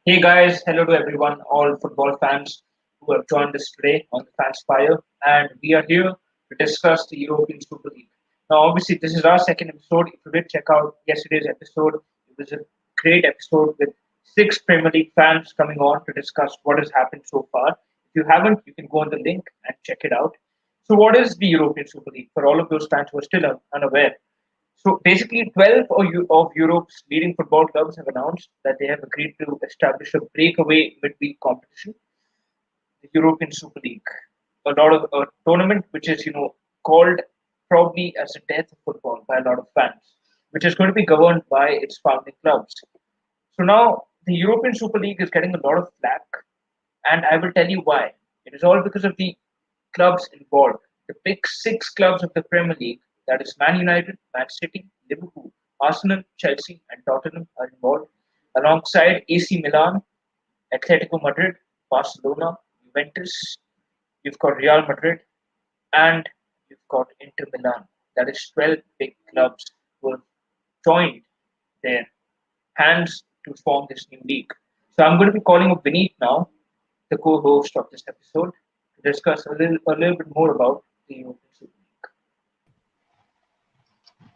Hey guys, hello to everyone, all football fans who have joined us today on the Fanspire, and we are here to discuss the European Super League. Now, obviously, this is our second episode. If you did check out yesterday's episode, it was a great episode with six Premier League fans coming on to discuss what has happened so far. If you haven't, you can go on the link and check it out. So, what is the European Super League for all of those fans who are still unaware? So basically, 12 of Europe's leading football clubs have announced that they have agreed to establish a breakaway midweek competition, the European Super League, a lot of a tournament which is called probably as the death of football by a lot of fans, which is going to be governed by its founding clubs. So now the European Super League is getting a lot of flack, and I will tell you why. It is all because of the clubs involved. The big six clubs of the Premier League, that is Man United, Man City, Liverpool, Arsenal, Chelsea, and Tottenham, are involved, alongside AC Milan, Atletico Madrid, Barcelona, Juventus. You've got Real Madrid, and you've got Inter Milan. That is 12 big clubs who have joined their hands to form this new league. So I'm going to be calling up Vineet now, the co-host of this episode, to discuss a little bit more about the European Super League.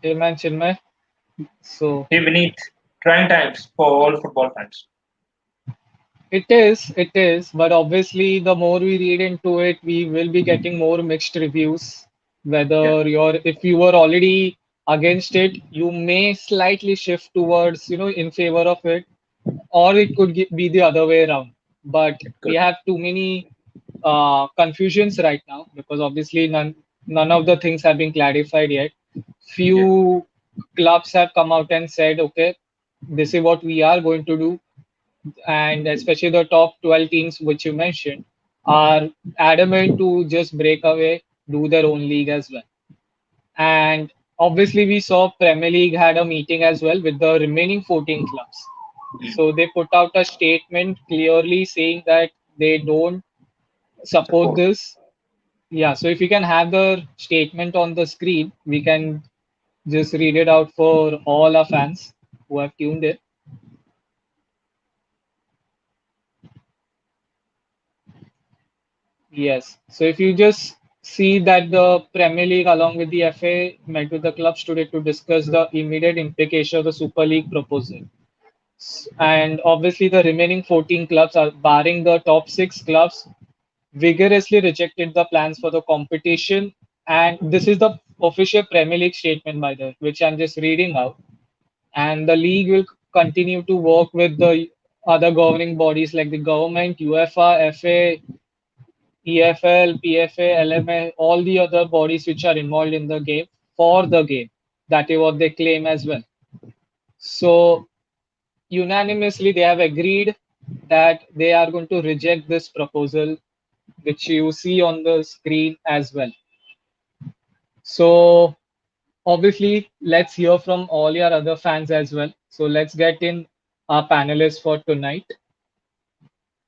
Hey man, Chinmay. So Hey Vineet, trying times for all football fans. it is, but obviously the more we read into it, we will be getting more mixed reviews. Yeah, If you were already against it, you may slightly shift towards, in favor of it, or it could be the other way around. But it we could. have too many confusions right now because obviously none of the things have been clarified yet. Yeah, Few clubs have come out and said, okay, this is what we are going to do, and especially the top 12 teams which you mentioned are adamant to just break away, do their own league as well. And obviously we saw Premier League had a meeting as well with the remaining 14 clubs. So they put out a statement clearly saying that they don't support support. this. Yeah, so if you can have the statement on the screen, we can just read it out for all our fans who have tuned in. Yes. So if you just see that the Premier League along with the FA met with the clubs today to discuss the immediate implication of the Super League proposal. And obviously the remaining 14 clubs are barring the top six clubs vigorously rejected the plans for the competition. And this is the official Premier League statement by the which I'm just reading out. And the league will continue to work with the other governing bodies like the government, UEFA, FA, EFL, PFA, LMA, all the other bodies which are involved in the game for the game. That is what they claim as well. So unanimously, they have agreed that they are going to reject this proposal, which you see on the screen as well. So obviously, let's hear from all your other fans as well. So let's get in our panelists for tonight.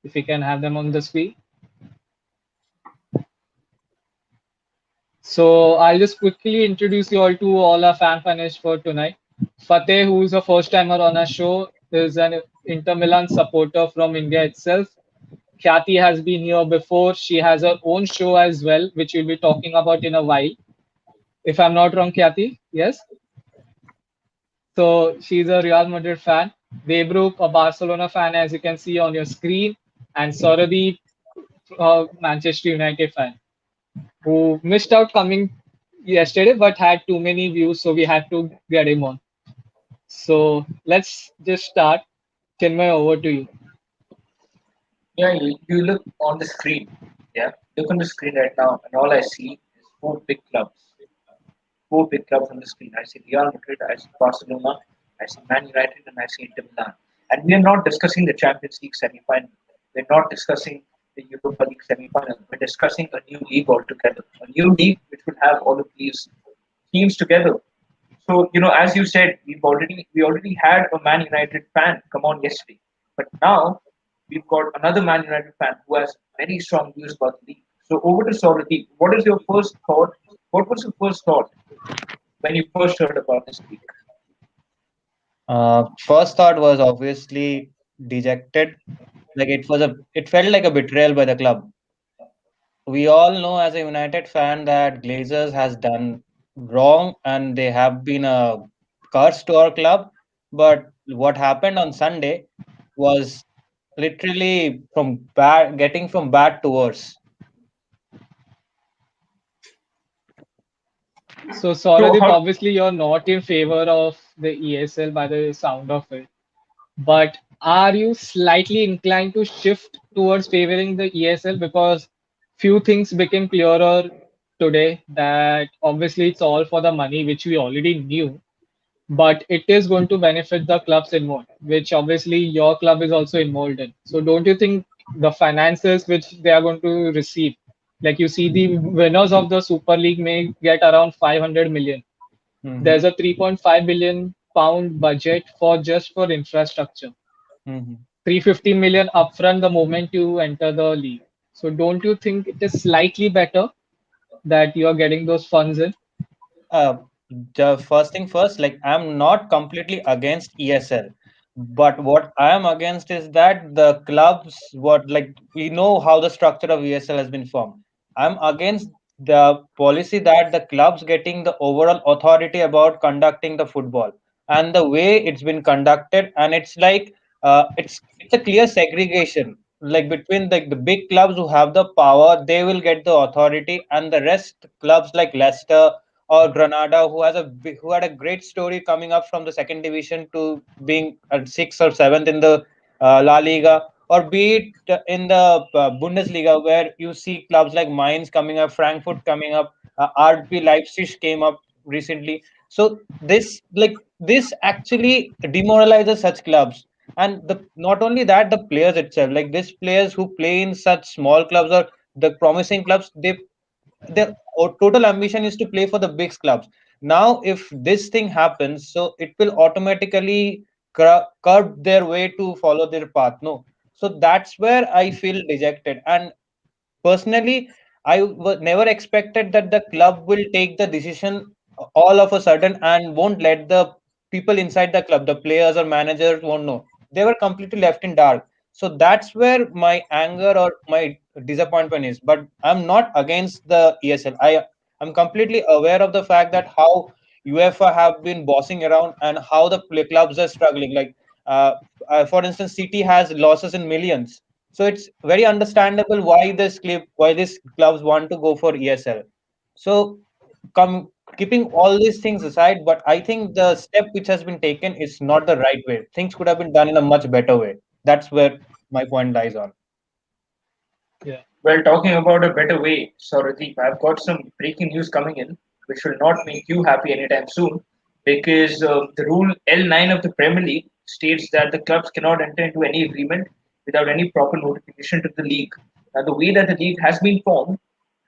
If we can have them on the screen. So I'll just quickly introduce you all to all our fan panelists for tonight. Fateh, who is a first timer on our show, is an Inter Milan supporter from India itself. Khyati has been here before. She has her own show as well, which we'll be talking about in a while. If I'm not wrong, Khyati, yes? So she's a Real Madrid fan. Debruk, a Barcelona fan, as you can see on your screen. And Soradeep, a Manchester United fan, who missed out coming yesterday but had too many views, so we had to get him on. So let's just start. Chinmay, over to you. Yeah, you look on the screen. Yeah, look on the screen right now, and all I see is four big clubs. Four big clubs on the screen. I see Real Madrid, I see Barcelona, I see Man United, and I see Inter Milan. And we are not discussing the Champions League semi-final. We're not discussing the Europa League semi-final. We're discussing a new league altogether. A new league which will have all of these teams together. So, as you said, we already had a Man United fan come on yesterday. But now we've got another Man United fan who has very strong views about the league. So over to Sauradeep. What is your first thought? What was your first thought when you first heard about this league? First thought was obviously dejected. Like it felt like a betrayal by the club. We all know as a United fan that Glazers has done wrong and they have been a curse to our club. But what happened on Sunday was literally from bad, getting from bad to worse. So, So Sauradeep, how obviously you're not in favor of the ESL by the sound of it. But are you slightly inclined to shift towards favoring the ESL because few things became clearer today that obviously it's all for the money, which we already knew, but it is going to benefit the clubs involved, which obviously your club is also involved in. So don't you think the finances which they are going to receive, like you see the winners of the Super League may get around 500 million. Hmm. There's a 3.5 billion pound budget for just for infrastructure. Hmm. 350 million upfront the moment you enter the league. So don't you think it is slightly better that you are getting those funds in? Uh, the first thing first, like I'm not completely against ESL, but what I am against is that the clubs, what like we know how the structure of ESL has been formed. I'm against the policy that the clubs getting the overall authority about conducting the football and the way it's been conducted, and it's like it's a clear segregation like between the big clubs who have the power, they will get the authority, and the rest clubs like Leicester or Granada, who had a great story coming up from the second division to being at sixth or seventh in the La Liga, or be it in the Bundesliga, where you see clubs like Mainz coming up, Frankfurt coming up, RB Leipzig came up recently. So this actually demoralizes such clubs. And the not only that, the players itself, like these players who play in such small clubs or the promising clubs, their total ambition is to play for the big clubs. Now, if this thing happens, so it will automatically curb their way to follow their path. No, so that's where I feel dejected. And personally, never expected that the club will take the decision all of a sudden and won't let the people inside the club, the players or managers, won't know. They were completely left in dark. So that's where my anger or my disappointment is. But I'm not against the ESL. I'm completely aware of the fact that how UEFA have been bossing around and how the clubs are struggling. Like, for instance, City has losses in millions, so it's very understandable why these clubs want to go for ESL. So keeping all these things aside, but I think the step which has been taken is not the right way. Things could have been done in a much better way. That's where my point lies on. Yeah. Well, talking about a better way, Sauradeep, I've got some breaking news coming in, which will not make you happy anytime soon, because the rule L9 of the Premier League states that the clubs cannot enter into any agreement without any proper notification to the league. Now, the way that the league has been formed,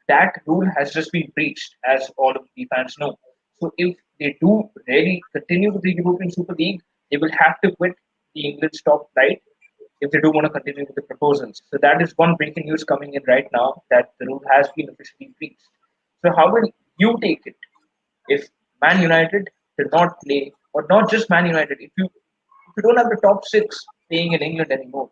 that rule has just been breached, as all of the fans know. So, if they do really continue with the European Super League, they will have to quit the England's top flight if they do want to continue with the proposals. So that is one breaking news coming in right now that the rule has been officially breached. So how will you take it if Man United did not play, or not just Man United, if you don't have the top six playing in England anymore?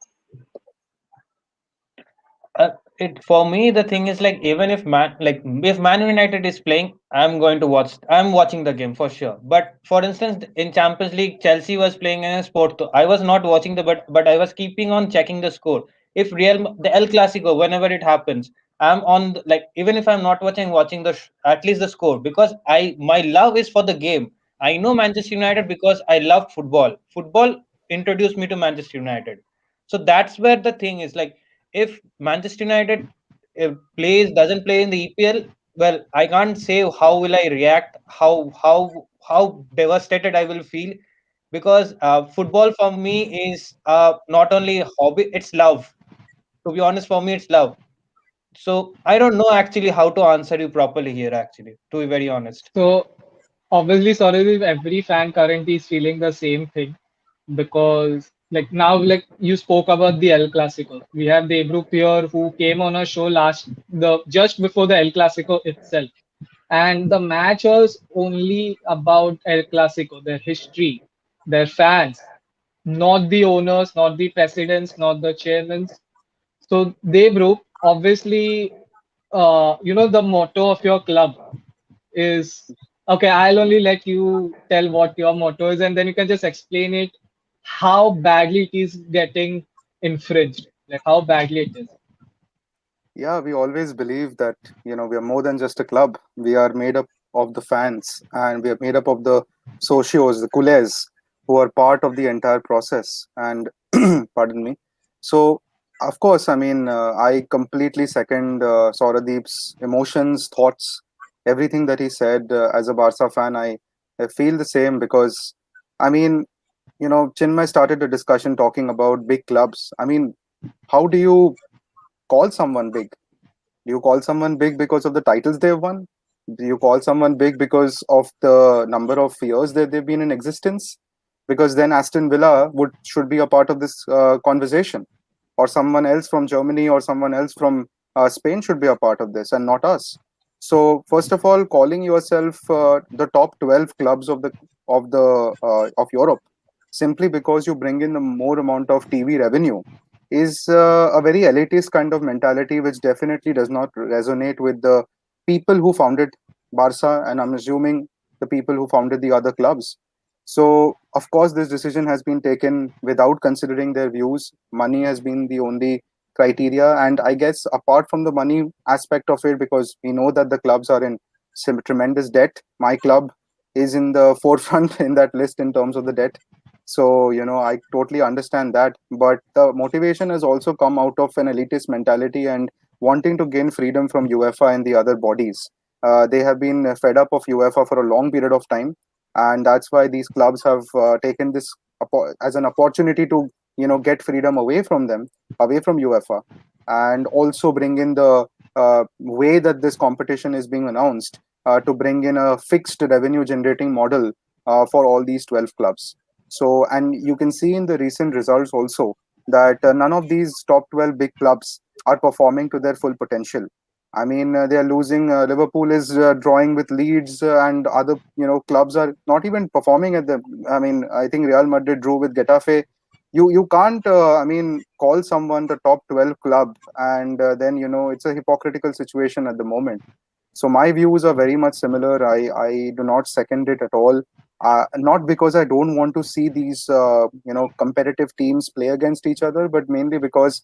It for me the thing is like even if Man United is playing, I'm watching the game for sure. But for instance, in Champions League, Chelsea was playing against Porto. I was not watching but I was keeping on checking the score. If the El Clasico, whenever it happens, I'm on like even if I'm not watching at least the score, because I my love is for the game. I know Manchester United because I love football. Football introduced me to Manchester United. So that's where the thing is like, if Manchester United doesn't play in the EPL, well, I can't say how will I react, how devastated I will feel, because football for me is not only a hobby, it's love. To be honest, for me, it's love. So I don't know actually how to answer you properly here. Actually, to be very honest. So obviously, sorry if every fan currently is feeling the same thing because like now like you spoke about the El Clasico. We have Debruk here who came on a show last the just before the El Clasico itself. And the match was only about El Clasico, their history, their fans. not the owners, not the presidents, not the chairmen. So they group, obviously, the motto of your club is okay. I'll only let you tell what your motto is, and then you can just explain it how badly it is getting infringed, like how badly it is. Yeah, we always believe that, we are more than just a club. We are made up of the fans, and we are made up of the socios, the culés, who are part of the entire process. And pardon me. So, of course, I mean, I completely second Sauradeep's emotions, thoughts, everything that he said. As a Barca fan, I feel the same because, I mean, Chinmay started a discussion talking about big clubs. I mean, how do you call someone big? Do you call someone big because of the titles they've won? Do you call someone big because of the number of years that they've been in existence? Because then Aston Villa would should be a part of this conversation, or someone else from Germany or someone else from Spain should be a part of this, and not us. So first of all, calling yourself the top 12 clubs of Europe simply because you bring in a more amount of TV revenue is a very elitist kind of mentality, which definitely does not resonate with the people who founded Barca, and I'm assuming the people who founded the other clubs. So, of course, this decision has been taken without considering their views. Money has been the only criteria, and I guess apart from the money aspect of it, because we know that the clubs are in some tremendous debt. My club is in the forefront in that list in terms of the debt. So, I totally understand that. But the motivation has also come out of an elitist mentality and wanting to gain freedom from UEFA and the other bodies. They have been fed up of UEFA for a long period of time. And that's why these clubs have taken this as an opportunity to, get freedom away from them, away from UEFA, and also bring in the way that this competition is being announced to bring in a fixed revenue generating model for all these 12 clubs. So, and you can see in the recent results also that none of these top 12 big clubs are performing to their full potential. I mean, they are losing. Liverpool is drawing with Leeds, and other clubs are not even performing at the. I mean, I think Real Madrid drew with Getafe. You can't. I mean, call someone the top 12 club, and then it's a hypocritical situation at the moment. So my views are very much similar. I do not second it at all. Not because I don't want to see these competitive teams play against each other, but mainly because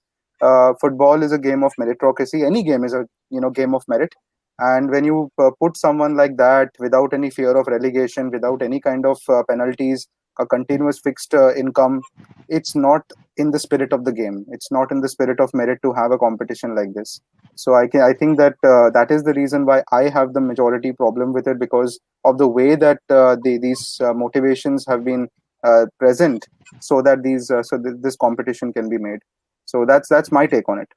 football is a game of meritocracy. Any game is a game of merit, and when you put someone like that without any fear of relegation, without any kind of penalties, a continuous fixed income, it's not in the spirit of the game. It's not in the spirit of merit to have a competition like this. So I think that that is the reason why I have the majority problem with it, because of the way that these motivations have been present, so that this competition can be made. So that's my take on it.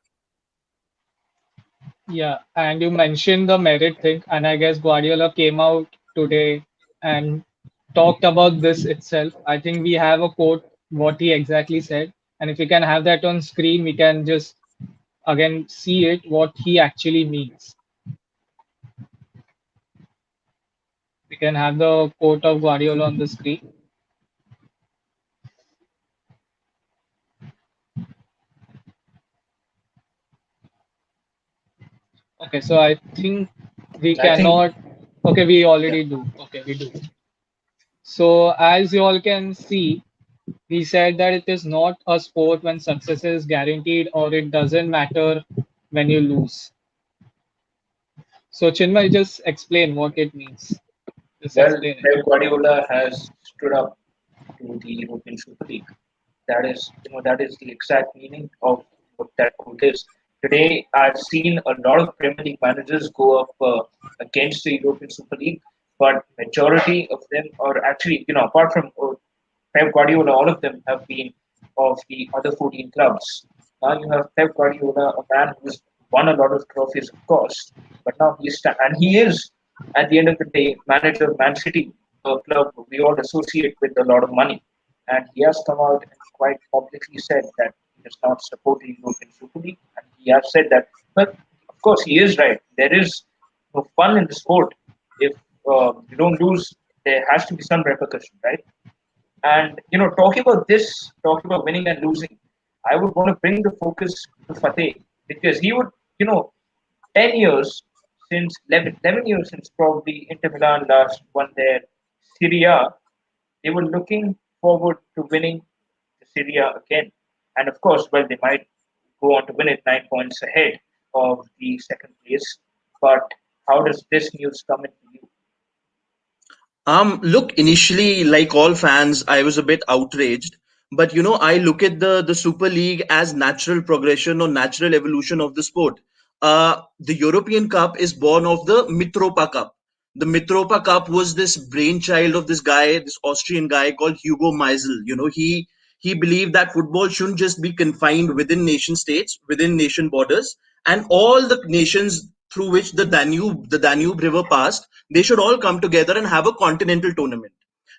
Yeah, and you mentioned the merit thing, and I guess Guardiola came out today and talked about this itself. I think we have a quote, what he exactly said, and if we can have that on screen, we can just again see it, what he actually means. We can have the quote of Guardiola on the screen. Okay, so I think we I think cannot. Okay, we yeah. already do. Okay, we do. So as you all can see, he said that it is not a sport when success is guaranteed or it doesn't matter when you lose. So Chinmay, just explain what it means. Just Well, explain it. Pep Guardiola has stood up to the European Super League. That is the exact meaning of what that quote is. Today, I've seen a lot of Premier League managers go up against the European Super League, but majority of them are actually, apart from Pep Guardiola, all of them have been of the other 14 clubs. Now you have Pep Guardiola, a man who's won a lot of trophies, of course, but now and he is, at the end of the day, manager of Man City, a club we all associate with a lot of money. And he has come out and quite publicly said that he does not support the European Super League. And he has said that, but of course, he is right. There is no fun in the sport. If you don't lose, there has to be some repercussion, right? And talking about winning and losing, I would want to bring the focus to Fateh because he would, you know, 10 years since 11 years since probably Inter Milan last won their Serie A, they were looking forward to winning the Serie A again. And of course, well, they might go on to win it 9 points ahead of the second place. But how does this news come in for you? Look, initially, like all fans, I was a bit outraged. But I look at the Super League as natural progression or natural evolution of the sport. The European Cup is born of the Mitropa Cup. The Mitropa Cup was this brainchild of this guy, this Austrian guy called Hugo Meisel. He believed that football shouldn't just be confined within nation states, within nation borders, and all the nations through which the Danube River passed, they should all come together and have a continental tournament.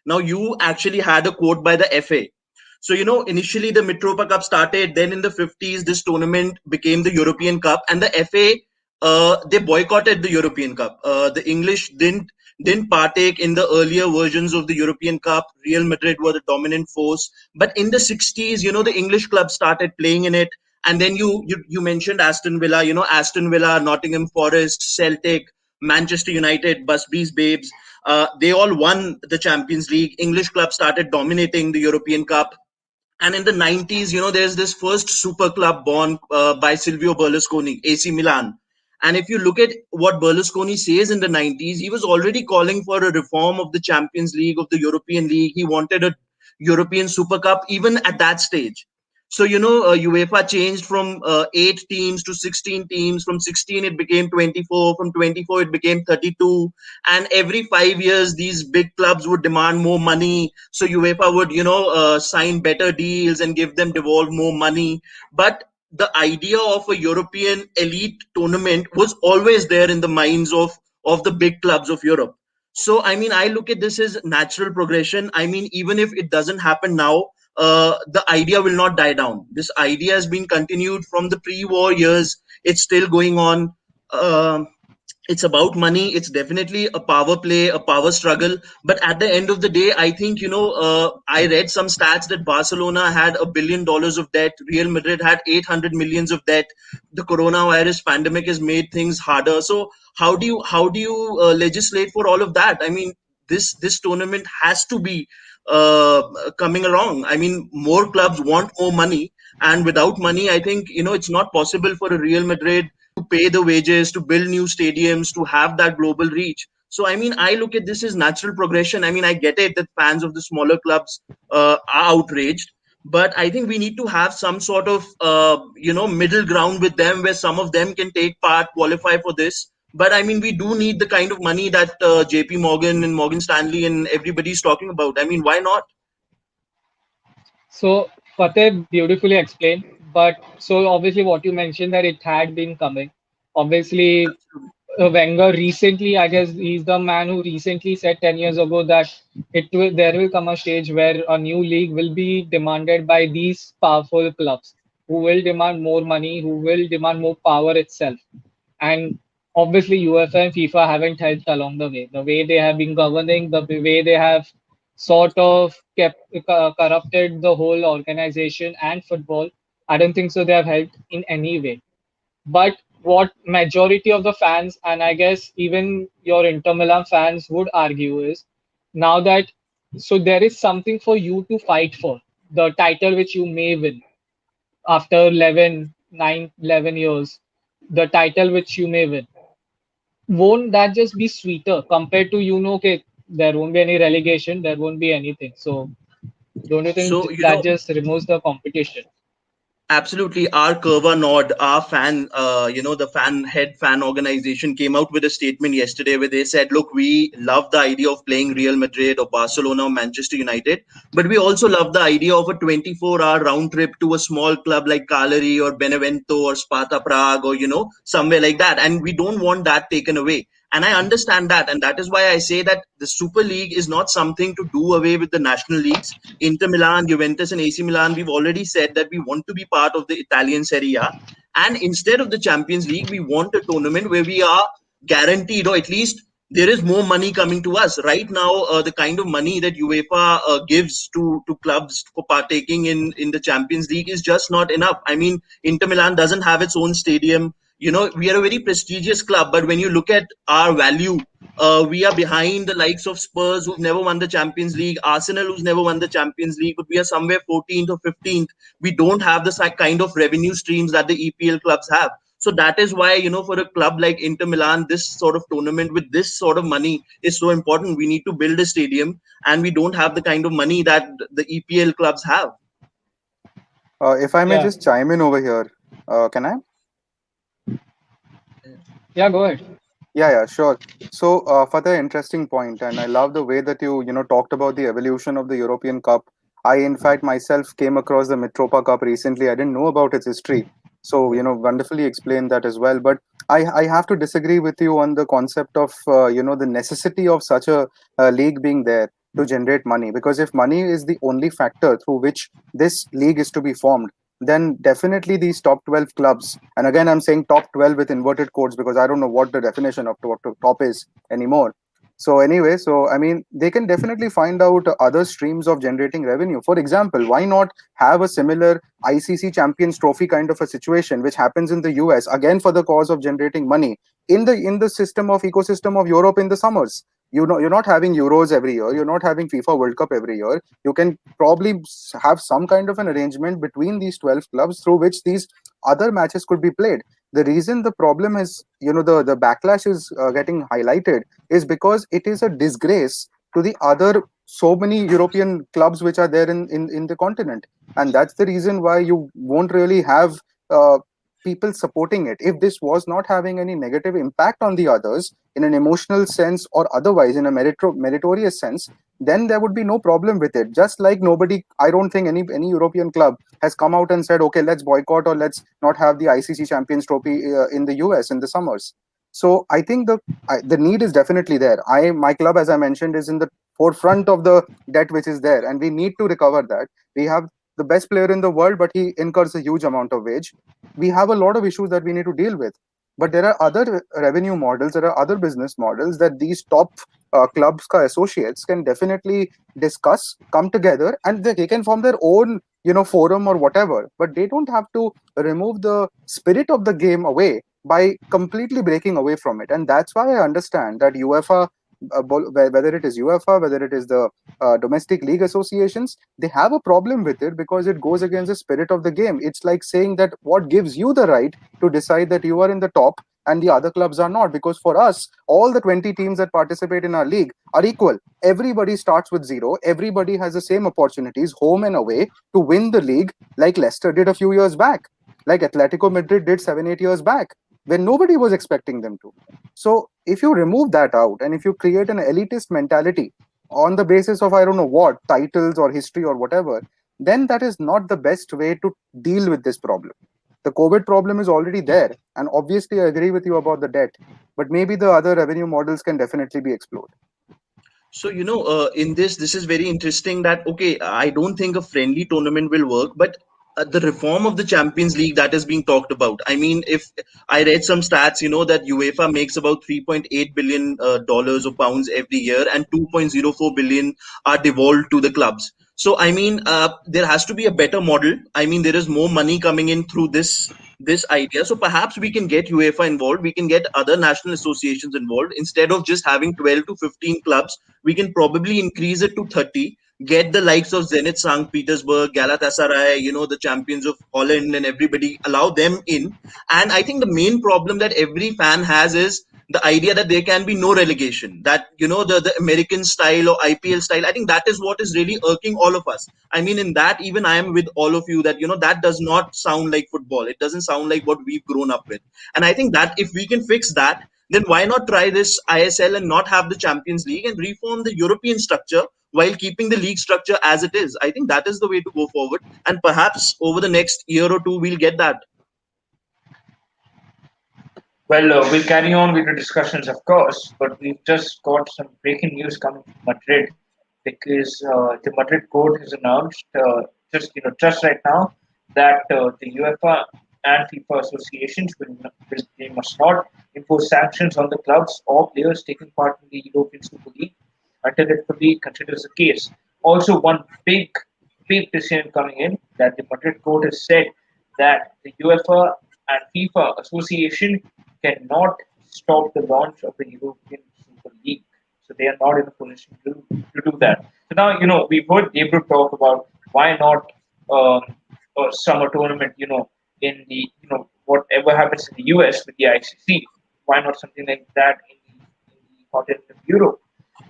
Now, you actually had a quote by the FA. So, initially the Mitropa Cup started. Then in the 50s, this tournament became the European Cup, and the FA they boycotted the European Cup. The English didn't partake in the earlier versions of the European Cup. Real Madrid were the dominant force, but in the 60s, the English clubs started playing in it. And then you mentioned Aston Villa, Aston Villa, Nottingham Forest, Celtic, Manchester United, Busby's Babes. They all won the Champions League. English clubs started dominating the European Cup. And in the 90s, there's this first super club born by Silvio Berlusconi, AC Milan. And if you look at what Berlusconi says in the 90s, he was already calling for a reform of the Champions League, of the European League. He wanted a European Super Cup even at that stage. So, UEFA changed from 8 teams to 16 teams. From 16, it became 24. From 24, it became 32. And every 5 years, these big clubs would demand more money. So UEFA would, sign better deals and give them devolve more money. But the idea of a European elite tournament was always there in the minds of the big clubs of Europe. So, I mean, I look at this as natural progression. I mean, even if it doesn't happen now, the idea will not die down. This idea has been continued from the pre-war years. It's still going on. Um it's about money. It's definitely a power play, a power struggle. But at the end of the day, I think, I read some stats that Barcelona had $1 billion of debt. Real Madrid had 800 millions of debt. The coronavirus pandemic has made things harder. So how do you legislate for all of that? I mean, this tournament has to be uh, coming along. I mean, more clubs want more money, and without money, I think, it's not possible for a Real Madrid to pay the wages, to build new stadiums, to have that global reach. So, I mean, I look at this as natural progression. I mean, I get it that fans of the smaller clubs are outraged, but I think we need to have some sort of, middle ground with them where some of them can take part, qualify for this. But I mean, we do need the kind of money that JP Morgan and Morgan Stanley and everybody's talking about. I mean, why not? So Fateh beautifully explained, but so obviously what you mentioned that it had been coming. Obviously, Wenger recently, I guess he's the man who recently said 10 years ago that there will come a stage where a new league will be demanded by these powerful clubs who will demand more money, who will demand more power itself. And obviously, UEFA and FIFA haven't helped along the way. The way they have been governing, the way they have sort of kept corrupted the whole organization and football, I don't think so. They have helped in any way. But what majority of the fans, and I guess even your Inter Milan fans would argue is now that so there is something for you to fight for, the title which you may win after 11 years, the title which you may win. Won't that just be sweeter compared to, okay, there won't be any relegation, there won't be anything. So don't you think So, that just removes the competition? absolutely, our Curva Nord, our fan, the fan organization came out with a statement yesterday where they said, look, we love the idea of playing Real Madrid or Barcelona or Manchester United, but we also love the idea of a 24-hour round trip to a small club like Cagliari or Benevento or Sparta Prague or, somewhere like that. And we don't want that taken away. And I understand that. And that is why I say that the Super League is not something to do away with the national leagues. Inter Milan, Juventus, and AC Milan, we've already said that we want to be part of the Italian Serie A. And instead of the Champions League, we want a tournament where we are guaranteed, or at least there is more money coming to us right now. The kind of money that UEFA gives to clubs for partaking in the Champions League is just not enough. I mean, Inter Milan doesn't have its own stadium. You know, we are a very prestigious club, but when you look at our value, we are behind the likes of Spurs, who've never won the Champions League, Arsenal, who's never won the Champions League, but we are somewhere 14th or 15th. We don't have the kind of revenue streams that the EPL clubs have. So that is why, for a club like Inter Milan, this sort of tournament with this sort of money is so important. We need to build a stadium, and we don't have the kind of money that the EPL clubs have. If I may Yeah, just chime in over here, can I? yeah, go ahead. Yeah, sure. So, for the interesting point, and I love the way that you talked about the evolution of the European Cup. I, in fact, myself came across the Mitropa Cup recently. I didn't know about its history, so wonderfully explained that as well. But I have to disagree with you on the concept of the necessity of such a league being there to generate money. Because if money is the only factor through which this league is to be formed, then definitely these top 12 clubs, and again I'm saying top 12 with inverted quotes because I don't know what the definition of top is anymore. So anyway, so I mean, they can definitely find out other streams of generating revenue. For example, why not have a similar ICC Champions Trophy kind of a situation which happens in the US, again for the cause of generating money, in the system of ecosystem of Europe in the summers. You're not having Euros every year, you're not having FIFA World Cup every year. You can probably have some kind of an arrangement between these 12 clubs through which these other matches could be played. The reason the problem is, the backlash is getting highlighted is because it is a disgrace to the other so many European clubs which are there in the continent. And that's the reason why you won't really have people supporting it. If this was not having any negative impact on the others in an emotional sense or otherwise in a meritorious sense, then there would be no problem with it. Just like nobody, I don't think any European club has come out and said, okay, let's boycott or let's not have the ICC Champions Trophy in the US in the summers. So I think the need is definitely there. My club, as I mentioned, is in the forefront of the debt which is there, and we need to recover that. We have the best player in the world, but he incurs a huge amount of wage. We have a lot of issues that we need to deal with. But there are other revenue models, there are other business models that these top clubs associates can definitely discuss, come together, and they can form their own forum or whatever. But they don't have to remove the spirit of the game away by completely breaking away from it. And that's why I understand that UEFA, whether it is UEFA, whether it is the domestic league associations, they have a problem with it because it goes against the spirit of the game. It's like saying that what gives you the right to decide that you are in the top and the other clubs are not? Because for us, all the 20 teams that participate in our league are equal. Everybody starts with zero. Everybody has the same opportunities, home and away, to win the league, like Leicester did a few years back, like Atletico Madrid did 7-8 years back, when nobody was expecting them to. So if you remove that out and if you create an elitist mentality on the basis of I don't know what titles or history or whatever, then that is not the best way to deal with this problem. The COVID problem is already there, and obviously I agree with you about the debt, but maybe the other revenue models can definitely be explored. So, in this is very interesting that, okay, I don't think a friendly tournament will work, but the reform of the Champions League that is being talked about. I mean, if I read some stats, that UEFA makes about 3.8 billion dollars or pounds every year, and 2.04 billion are devolved to the clubs. So, I mean, there has to be a better model. I mean, there is more money coming in through this idea. So perhaps we can get UEFA involved. We can get other national associations involved. Instead of just having 12 to 15 clubs, we can probably increase it to 30, get the likes of Zenit St. Petersburg, Galatasaray, the champions of Holland, and everybody, allow them in. And I think the main problem that every fan has is the idea that there can be no relegation, that the American style or IPL style. I think that is what is really irking all of us. I mean, in that, even I am with all of you that that does not sound like football. It doesn't sound like what we've grown up with. And I think that if we can fix that, then why not try this ISL and not have the Champions League and reform the European structure while keeping the league structure as it is? I think that is the way to go forward. And perhaps over the next year or two, we'll get that. Well, we'll carry on with the discussions, of course, but we've just got some breaking news coming from Madrid because the Madrid court has announced just right now that the UEFA and FIFA associations they must not impose sanctions on the clubs or players taking part in the European Super League until it fully considers the case. Also, one big decision coming in that the Madrid court has said that the UEFA and FIFA association cannot stop the launch of the European Super League. So they are not in a position to do that. So now, we've heard Gabriel talk about why not a summer tournament, in the, whatever happens in the US with the ICC, why not something like that in the continent of Europe?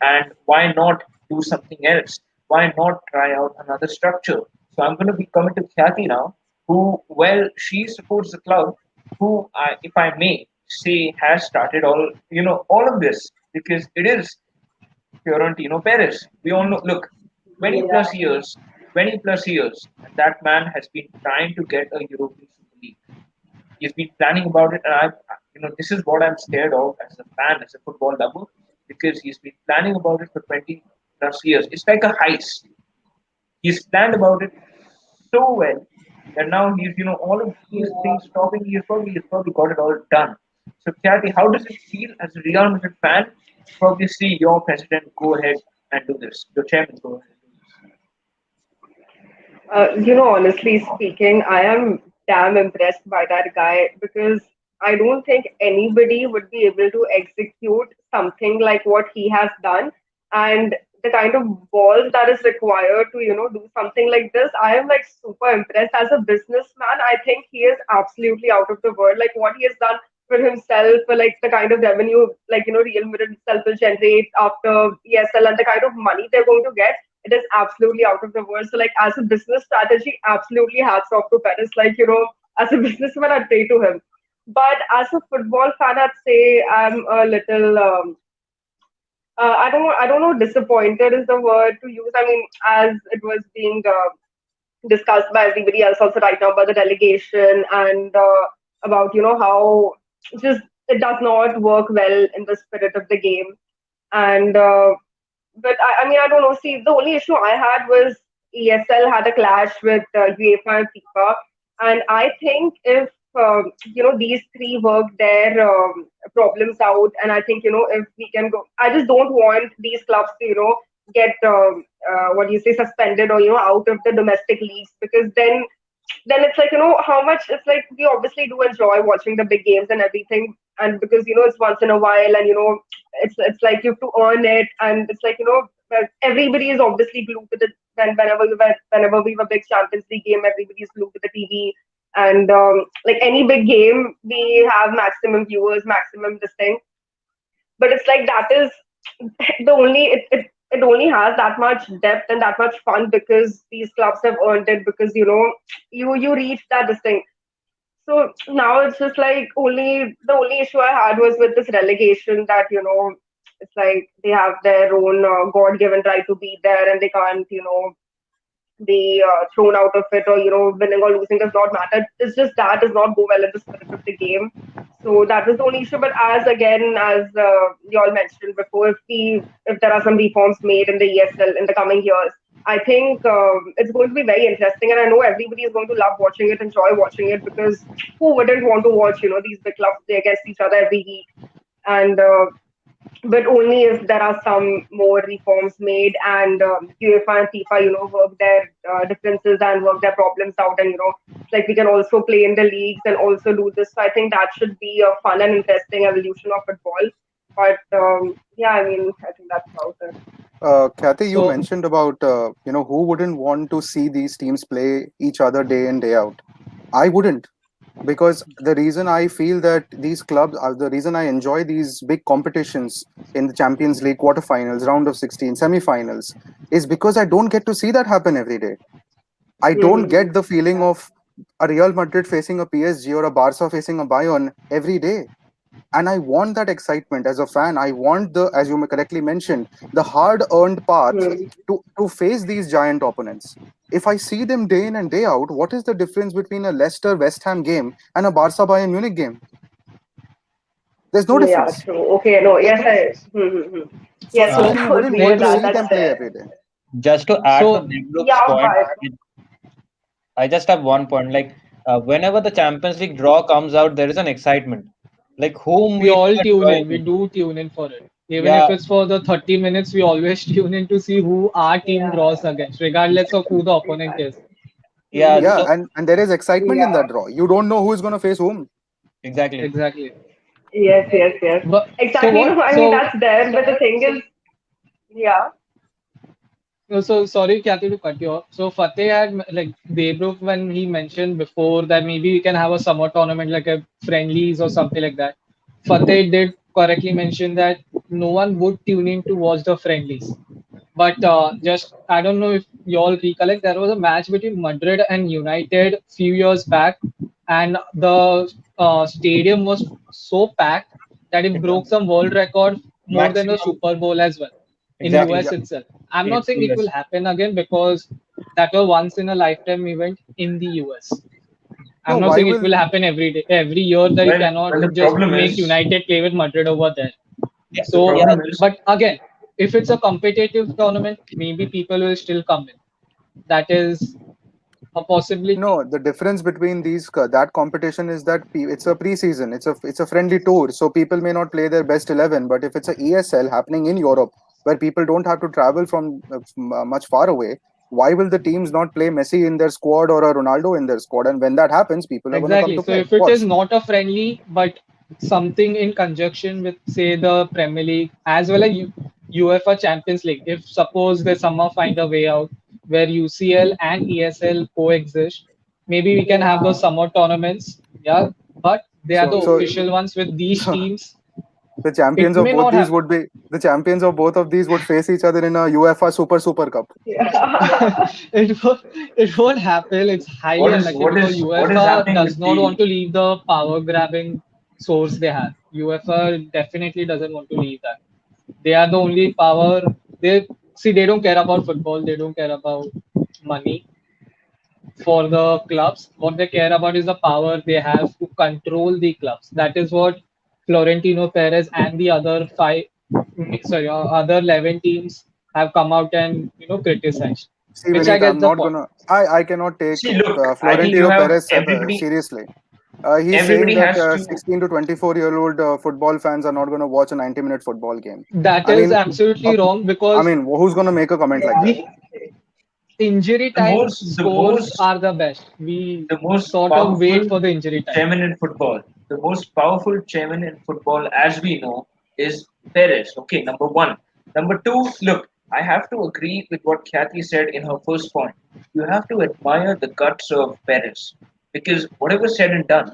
And why not do something else? Why not try out another structure? So I'm going to be coming to Kathy now, who, well, she supports the club, who, if I may say, has started all of this because it is Fiorentino Perez. We all know, look, 20 plus Yeah. years, 20 plus years, and that man has been trying to get a European Super League. He's been planning about it, and this is what I'm scared of as a fan, as a football lover, because he's been planning about it for 20 plus years. It's like a heist. He's planned about it so well that now all of these things Yeah. stopping. He's probably got it all done. So, Kathy, how does it feel as a Real Madrid fan to probably see your president go ahead and do this, your chairman go ahead and do this? Honestly speaking, I am damn impressed by that guy because I don't think anybody would be able to execute something like what he has done and the kind of balls that is required to, do something like this. I am like super impressed. As a businessman, I think he is absolutely out of the world. Like what he has done for himself, for like the kind of revenue, like, Real Madrid itself will generate after ESL and the kind of money they're going to get, it is absolutely out of the world. So, like, as a business strategy, absolutely hats off to Paris. Like, as a businessman, I'd pray to him. But as a football fan, I'd say I'm a little, I don't know, disappointed is the word to use. I mean, as it was being discussed by everybody else also right now about the delegation and about, how just it does not work well in the spirit of the game. And but I mean, I don't know. See, the only issue I had was ESL had a clash with UEFA and FIFA, and I think if these three work their problems out, and I think if we can go, I just don't want these clubs to get what do you say, suspended or out of the domestic leagues, because then it's like how much it's like we obviously do enjoy watching the big games and everything, and because it's once in a while, and it's like you have to earn it, and it's like everybody is obviously glued to the whenever we were big Champions League game, everybody is glued to the TV, and like any big game we have maximum viewers, maximum this thing, but it's like that is the only it only has that much depth and that much fun because these clubs have earned it, because you reach that this thing. So now it's just like the only issue I had was with this relegation, that it's like they have their own God given right to be there, and they can't be thrown out of it, or winning or losing does not matter. It's just that does not go well in the spirit of the game. So that was the only issue. But as you all mentioned before, if there are some reforms made in the ESL in the coming years, I think it's going to be very interesting, and I know everybody is going to love watching it, enjoy watching it, because who wouldn't want to watch these big clubs play against each other every week? And but only if there are some more reforms made, and UEFA and FIFA, work their differences and work their problems out, and like we can also play in the leagues and also do this. So I think that should be a fun and interesting evolution of football. But yeah, I mean, I think that's about it. Kathy, you So, mentioned about who wouldn't want to see these teams play each other day in day out. I wouldn't, because the reason I feel that these clubs are the reason I enjoy these big competitions in the Champions League quarterfinals, round of 16, semi-finals, is because I don't get to see that happen every day. I don't Hmm. get the feeling Yeah. of a Real Madrid facing a PSG or a Barca facing a Bayern every day. And I want that excitement as a fan. I want the, as you correctly mentioned, the hard earned path Hmm. to face these giant opponents. If I see them day in and day out, what is the difference between a Leicester West Ham game and a Barca Bayern Munich game? There's no Yeah, difference. true. Okay, no, yes, So yes, so no, Uh, we I wouldn't agree want with to that. see just them That's play every day. just to add to so Devlup's yeah, point, but I just have one point. Like, whenever the Champions League draw comes out, there is an excitement. Like whom We we all are tune in. We drawing. do tune in for it. Even Yeah, if it's for the 30 minutes, we always tune in to see who our team Yeah. draws against, regardless of who the opponent is. yeah. Hmm. Yeah, So and there is excitement in Yeah. that draw. You don't know who is going to face whom. exactly. Exactly. Yes, yes, yes. But so Exactly. what? No, I mean So that's there, but the thing is, yeah, no, so sorry, Kathy, to cut you off. So Fateh had like Debroof when he mentioned before that maybe we can have a summer tournament like a friendlies or something like that. Fateh did correctly mention that no one would tune in to watch the friendlies. But just I don't know if you all recollect, there was a match between Madrid and United few years back, and the stadium was so packed that it Yeah, broke some world record more than the Maximum Super Bowl as well in exactly. US Yeah. itself. I'm In not saying it will US. happen again because that was once in a lifetime event in the US. No, I'm not why saying it will will happen every day, every year that you cannot well, the just problem make is United play with Madrid over there. Yeah, the So, yeah. problem is but again, if it's a competitive tournament, maybe people will still come in. That is a possibility. no, the difference between that competition is that it's a preseason, it's a friendly tour, so people may not play their best 11. But if it's a ESL happening in Europe, where people don't have to travel from much far away, why will the teams not play Messi in their squad or a Ronaldo in their squad? And when that happens, people are going to come Exactly. to So play, if it is watch. not a friendly, but something in conjunction with, say, the Premier League as well as UEFA Champions League, if suppose they somehow find a way out where UCL and ESL coexist, maybe we can have those yeah, summer tournaments. Yeah, but they are the So, so, official ones with these so teams. the champions It of may both not these happen. would be the champions of both of these would face each other in a UEFA Super Cup. yeah, It won't happen. It's highly what is unlikely what because is what is UEFA happening does with not want the to leave the power grabbing source they have. UEFA definitely doesn't want to leave that. They are the only power. They see they don't care about football. They don't care about money for the clubs. What they care about is the power they have to control the clubs. That is what Florentino Perez and the other other 11 teams have come out and criticized, See, which I Vineet, get I'm the not point. gonna. I cannot take see. Look, I think you Florentino have Perez everybody. seriously. He's saying Everybody that has to. 16 to 24-year-old football fans are not going to watch a 90-minute football game. That I is mean, uh, absolutely wrong I because mean, who's going to make a comment like that? the injury the time most the scores most are the best. We the most sort of powerful wait for the injury time. chairman in football. The most powerful chairman in football, as we know, is Perez. Okay, number one. Number two, look, I have to agree with what Kathy said in her first point. You have to admire the guts of Perez because whatever said and done,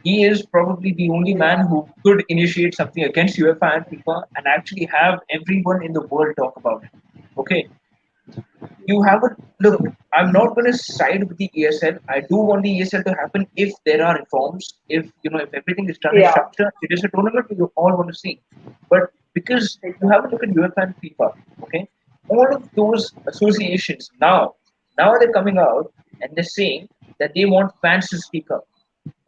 he is probably the only man yeah, who could initiate something against UEFA and FIFA and actually have everyone in the world talk about it. Okay, you haven't look. I'm not going to side with the ESL. I do want the ESL to happen if there are reforms. If if everything is done in yeah, structure, it is a tournament we all want to see. But because you have a look at UEFA and FIFA, okay, all of those associations now they're coming out and they're saying that they want fans to speak up.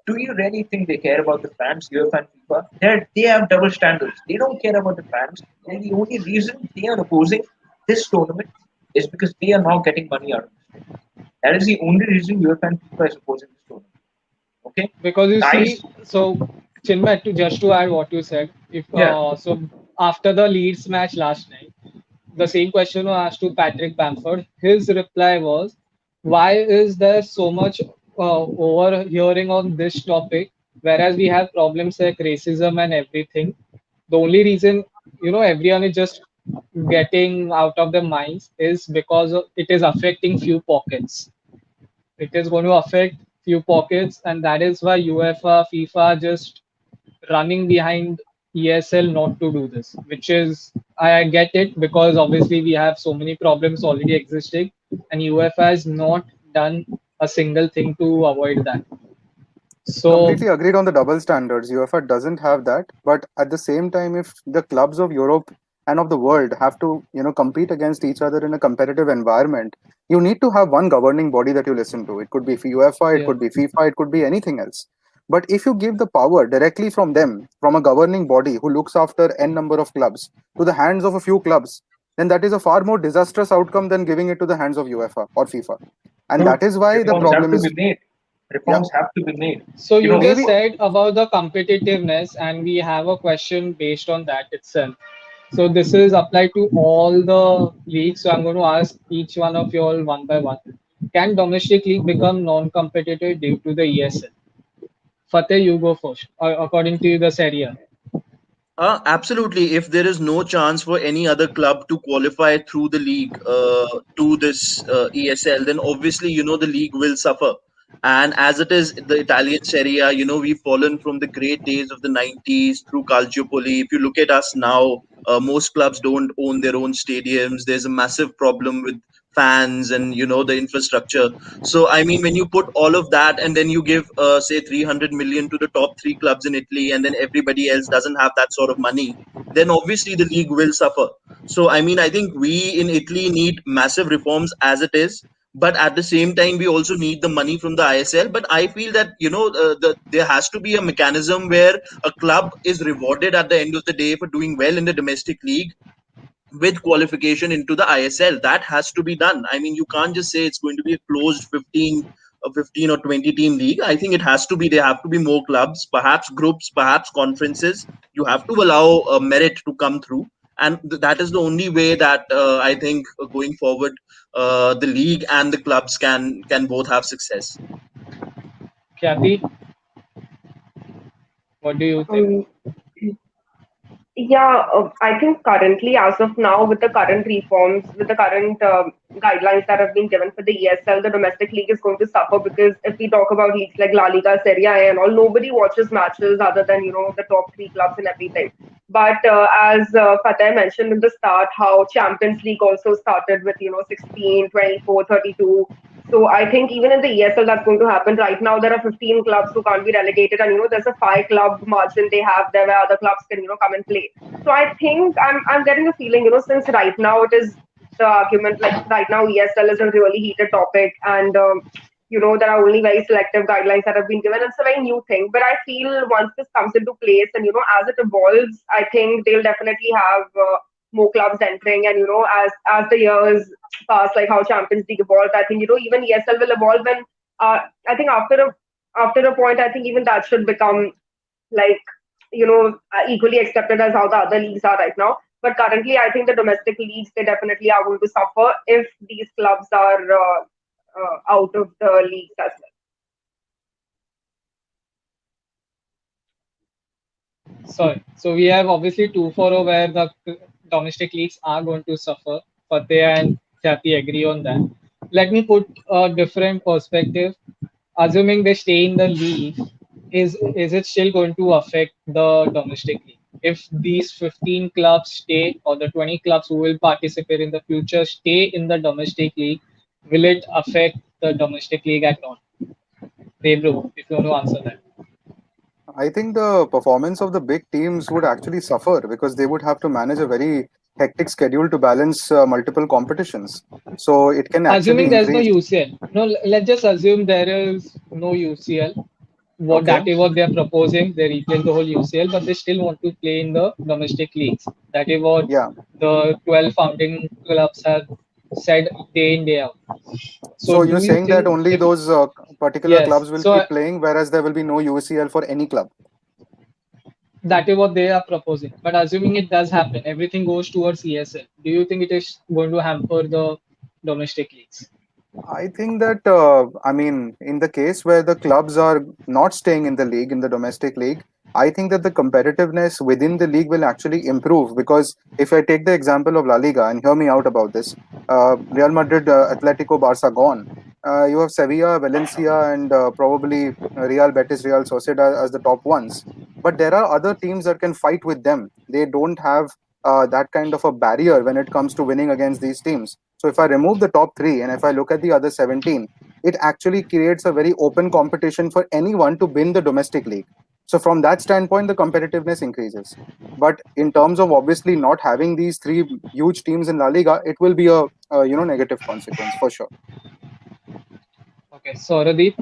Do you really think they care about the fans, UEFA and FIFA? They have double standards. They don't care about the fans. And the only reason they are opposing this tournament is because they are now getting money out of this tournament. That is the only reason UEFA and FIFA is opposing this tournament. Okay? Because you Guys, see, so Chinmay, to add what you said, if yeah. after the Leeds match last night, the same question was asked to Patrick Bamford. His reply was, "Why is there so much overhearing on this topic, whereas we have problems like racism and everything? The only reason everyone is just getting out of their minds is because it is affecting few pockets. It is going to affect few pockets, and that is why UEFA, FIFA are just running behind ESL not to do this. Which is I get it because obviously we have so many problems already existing, and UEFA has not done a single thing to avoid that. So Completely agreed on the double standards. UEFA doesn't have that, but at the same time, if the clubs of Europe and of the world have to, compete against each other in a competitive environment, you need to have one governing body that you listen to. It could be UEFA, it yeah, could be FIFA, it could be anything else. But if you give the power directly from them, from a governing body who looks after n number of clubs, to the hands of a few clubs, then that is a far more disastrous outcome than giving it to the hands of UEFA or FIFA. And True. that is why the Reforms have problem to is be made. Yeah, Reforms have to be made. So You you know, just maybe. said about the competitiveness, and we have a question based on that itself. So this is applied to all the leagues. So I'm going to ask each one of you all one by one. Can domestic league become non-competitive due to the ESL? Fateh, you go first. According to the Serie A. Absolutely. If there is no chance for any other club to qualify through the league to this ESL, then obviously, the league will suffer. And as it is the Italian Serie A, we've fallen from the great days of the 90s through Calciopoli. If you look at us now, most clubs don't own their own stadiums. There's a massive problem with fans and, the infrastructure. So, I mean, when you put all of that and then you give, say, 300 million to the top three clubs in Italy, and then everybody else doesn't have that sort of money, then obviously the league will suffer. So, I mean, I think we in Italy need massive reforms as it is. But at the same time, we also need the money from the ISL. But I feel that, there has to be a mechanism where a club is rewarded at the end of the day for doing well in the domestic league with qualification into the ISL. That has to be done. I mean, you can't just say it's going to be a closed 15 or 20 team league. I think it has to be, there have to be more clubs, perhaps groups, perhaps conferences. You have to allow merit to come through. And that is the only way that I think going forward, the league and the clubs can both have success. Kathy, what do you think? Um, Yeah, I think currently, as of now, with the current reforms, with the current guidelines that have been given for the ESL, the domestic league is going to suffer because if we talk about leagues like La Liga, Serie A, and all, nobody watches matches other than the top three clubs and everything. But as Fateh mentioned in the start, how Champions League also started with 16, 24, 32. So I think even in the ESL that's going to happen right now. There are 15 clubs who can't be relegated, and there's a five-club margin they have there where other clubs can come and play. So I think I'm getting a feeling since right now it is the argument like right now ESL is a really heated topic, and there are only very selective guidelines that have been given. It's a very new thing, but I feel once this comes into place and as it evolves, I think they'll definitely have more clubs entering, and as the years pass, like how Champions League evolved, I think even ESL will evolve, and I think after a point, I think even that should become like equally accepted as how the other leagues are right now. But currently, I think the domestic leagues they definitely are going to suffer if these clubs are out of the leagues as well. Sorry. So we have obviously 2-4 where the domestic leagues are going to suffer. Fateh and Kathy agree on that. Let me put a different perspective. Assuming they stay in the league, is it still going to affect the domestic league? If these 15 clubs stay, or the 20 clubs who will participate in the future stay in the domestic league, will it affect the domestic league at all? Debro, if you want to answer that. I think the performance of the big teams would actually suffer because they would have to manage a very hectic schedule to balance multiple competitions. So it can actually Assuming there's no increase. UCL. No, let's just assume there is no UCL. What Okay. that is what they're proposing. They replace the whole UCL, but they still want to play in the domestic leagues. That is what Yeah. the 12 founding clubs have said day in day out. So So you're do you saying that think only if those particular yes, clubs will so keep playing, whereas there will be no UCL for any club. that is what they are proposing. But assuming it does happen, everything goes towards ESL. Do you think it is going to hamper the domestic leagues? I think that, I mean, in the case where the clubs are not staying in the league, in the domestic league, I think that the competitiveness within the league will actually improve. Because if I take the example of La Liga, and hear me out about this, Real Madrid, Atletico, Barca gone. You have Sevilla, Valencia, and probably Real Betis, Real Sociedad as the top ones. But there are other teams that can fight with them. They don't have that kind of a barrier when it comes to winning against these teams. So if I remove the top three and if I look at the other 17, it actually creates a very open competition for anyone to win the domestic league. So from that standpoint, the competitiveness increases. But in terms of obviously not having these three huge teams in La Liga, it will be a negative consequence for sure. Okay, so Radip,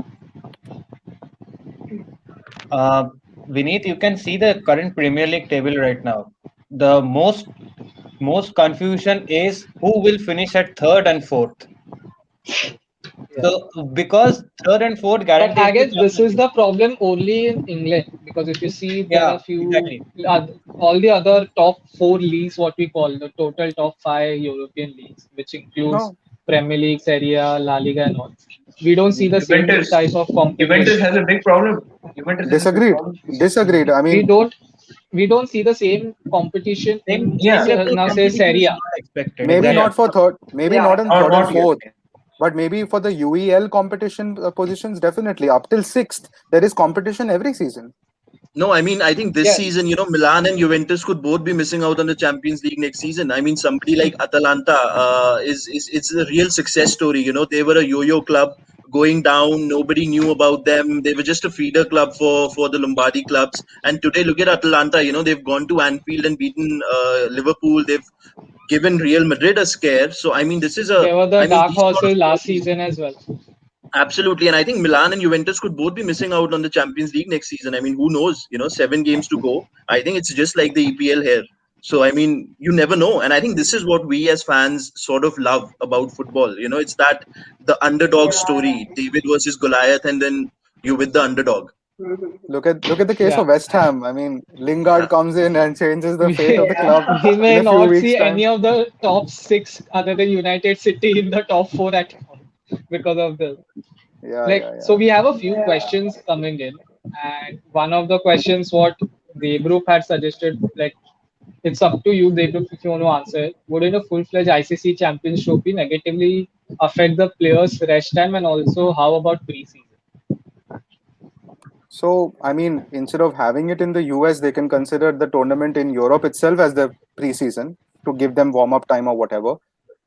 Uh, Vineet, you can see the current Premier League table right now. The most confusion is who will finish at third and fourth. Yeah. So because third and fourth But I guarantees the guess this is championship. the problem only in England because if you see there Yeah, are few exactly. all the other top four leagues, what we call the total top five European leagues, which includes No, Premier League, Serie A, La Liga, and all. We don't see the same Juventus. type of Juventus competition. has a big problem. Juventus has a big disagreed. problem this season. Disagreed. I We mean, don't we don't see the same competition in Same Yeah, level now say competition Serie is A. not expected. maybe yeah, not Exactly. for third, maybe Yeah. not in or third and not yet. fourth, but maybe for the UEL competition positions, definitely up till sixth, there is competition every season. No, I mean, I think this Yeah, season, Milan and Juventus could both be missing out on the Champions League next season. I mean, somebody like Atalanta is it's a real success story. They were a yo-yo club going down. Nobody knew about them. They were just a feeder club for the Lombardi clubs. And today, look at Atalanta. They've gone to Anfield and beaten Liverpool. They've given Real Madrid a scare. So I mean, this is a. they were the I mean, dark these sort of horses last stories. season as well. Absolutely, and I think Milan and Juventus could both be missing out on the Champions League next season. I mean, who knows? 7 games to go. I think it's just like the EPL here. So I mean, you never know, and I think this is what we as fans sort of love about football. It's that the underdog Yeah. story, David versus Goliath, and then you with the underdog. Mhm. Look at the case Yeah. of West Ham. I mean, Lingard comes in and changes the fate we, of the club Yeah. we in may a few not weeks' see time. any of the top six other than United City in the top four at all because of this. Yeah, Like, yeah, so yeah. we have a few Yeah. questions coming in, and one of the questions what the group had suggested, like, it's up to you, the group, if you want to answer it. Wouldn't a full-fledged ICC Champions Trophy negatively affect the players' rest time, and also how about preseason? So, I mean, instead of having it in the US, they can consider the tournament in Europe itself as the preseason to give them warm up time or whatever.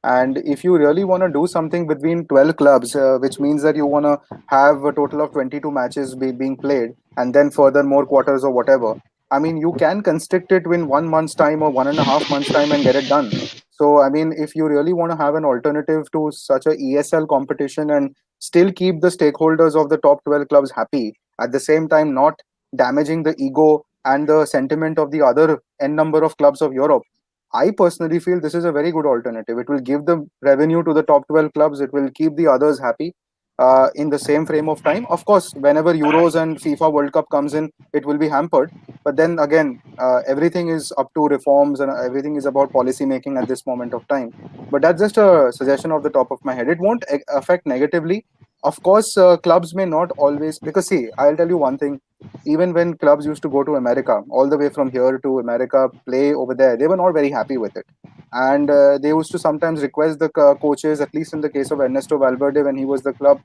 And if you really want to do something between 12 clubs, which means that you want to have a total of 22 matches being played and then further more quarters or whatever, I mean, you can constrict it in 1 month's time or 1.5 months' time and get it done. So, I mean, if you really want to have an alternative to such a ESL competition and still keep the stakeholders of the top 12 clubs happy, at the same time not damaging the ego and the sentiment of the other n number of clubs of Europe, I personally feel this is a very good alternative. It will give the revenue to the top 12 clubs. It will keep the others happy in the same frame of time. Of course, whenever Euros and FIFA World Cup comes in, it will be hampered. But then again, everything is up to reforms and everything is about policy making at this moment of time. But that's just a suggestion off the top of my head. It won't affect negatively. Of course, clubs may not always, because see, I'll tell you one thing. Even when clubs used to go to America, all the way from here to America, play over there, they were not very happy with it. And they used to sometimes request the coaches, at least in the case of Ernesto Valverde, when he was the club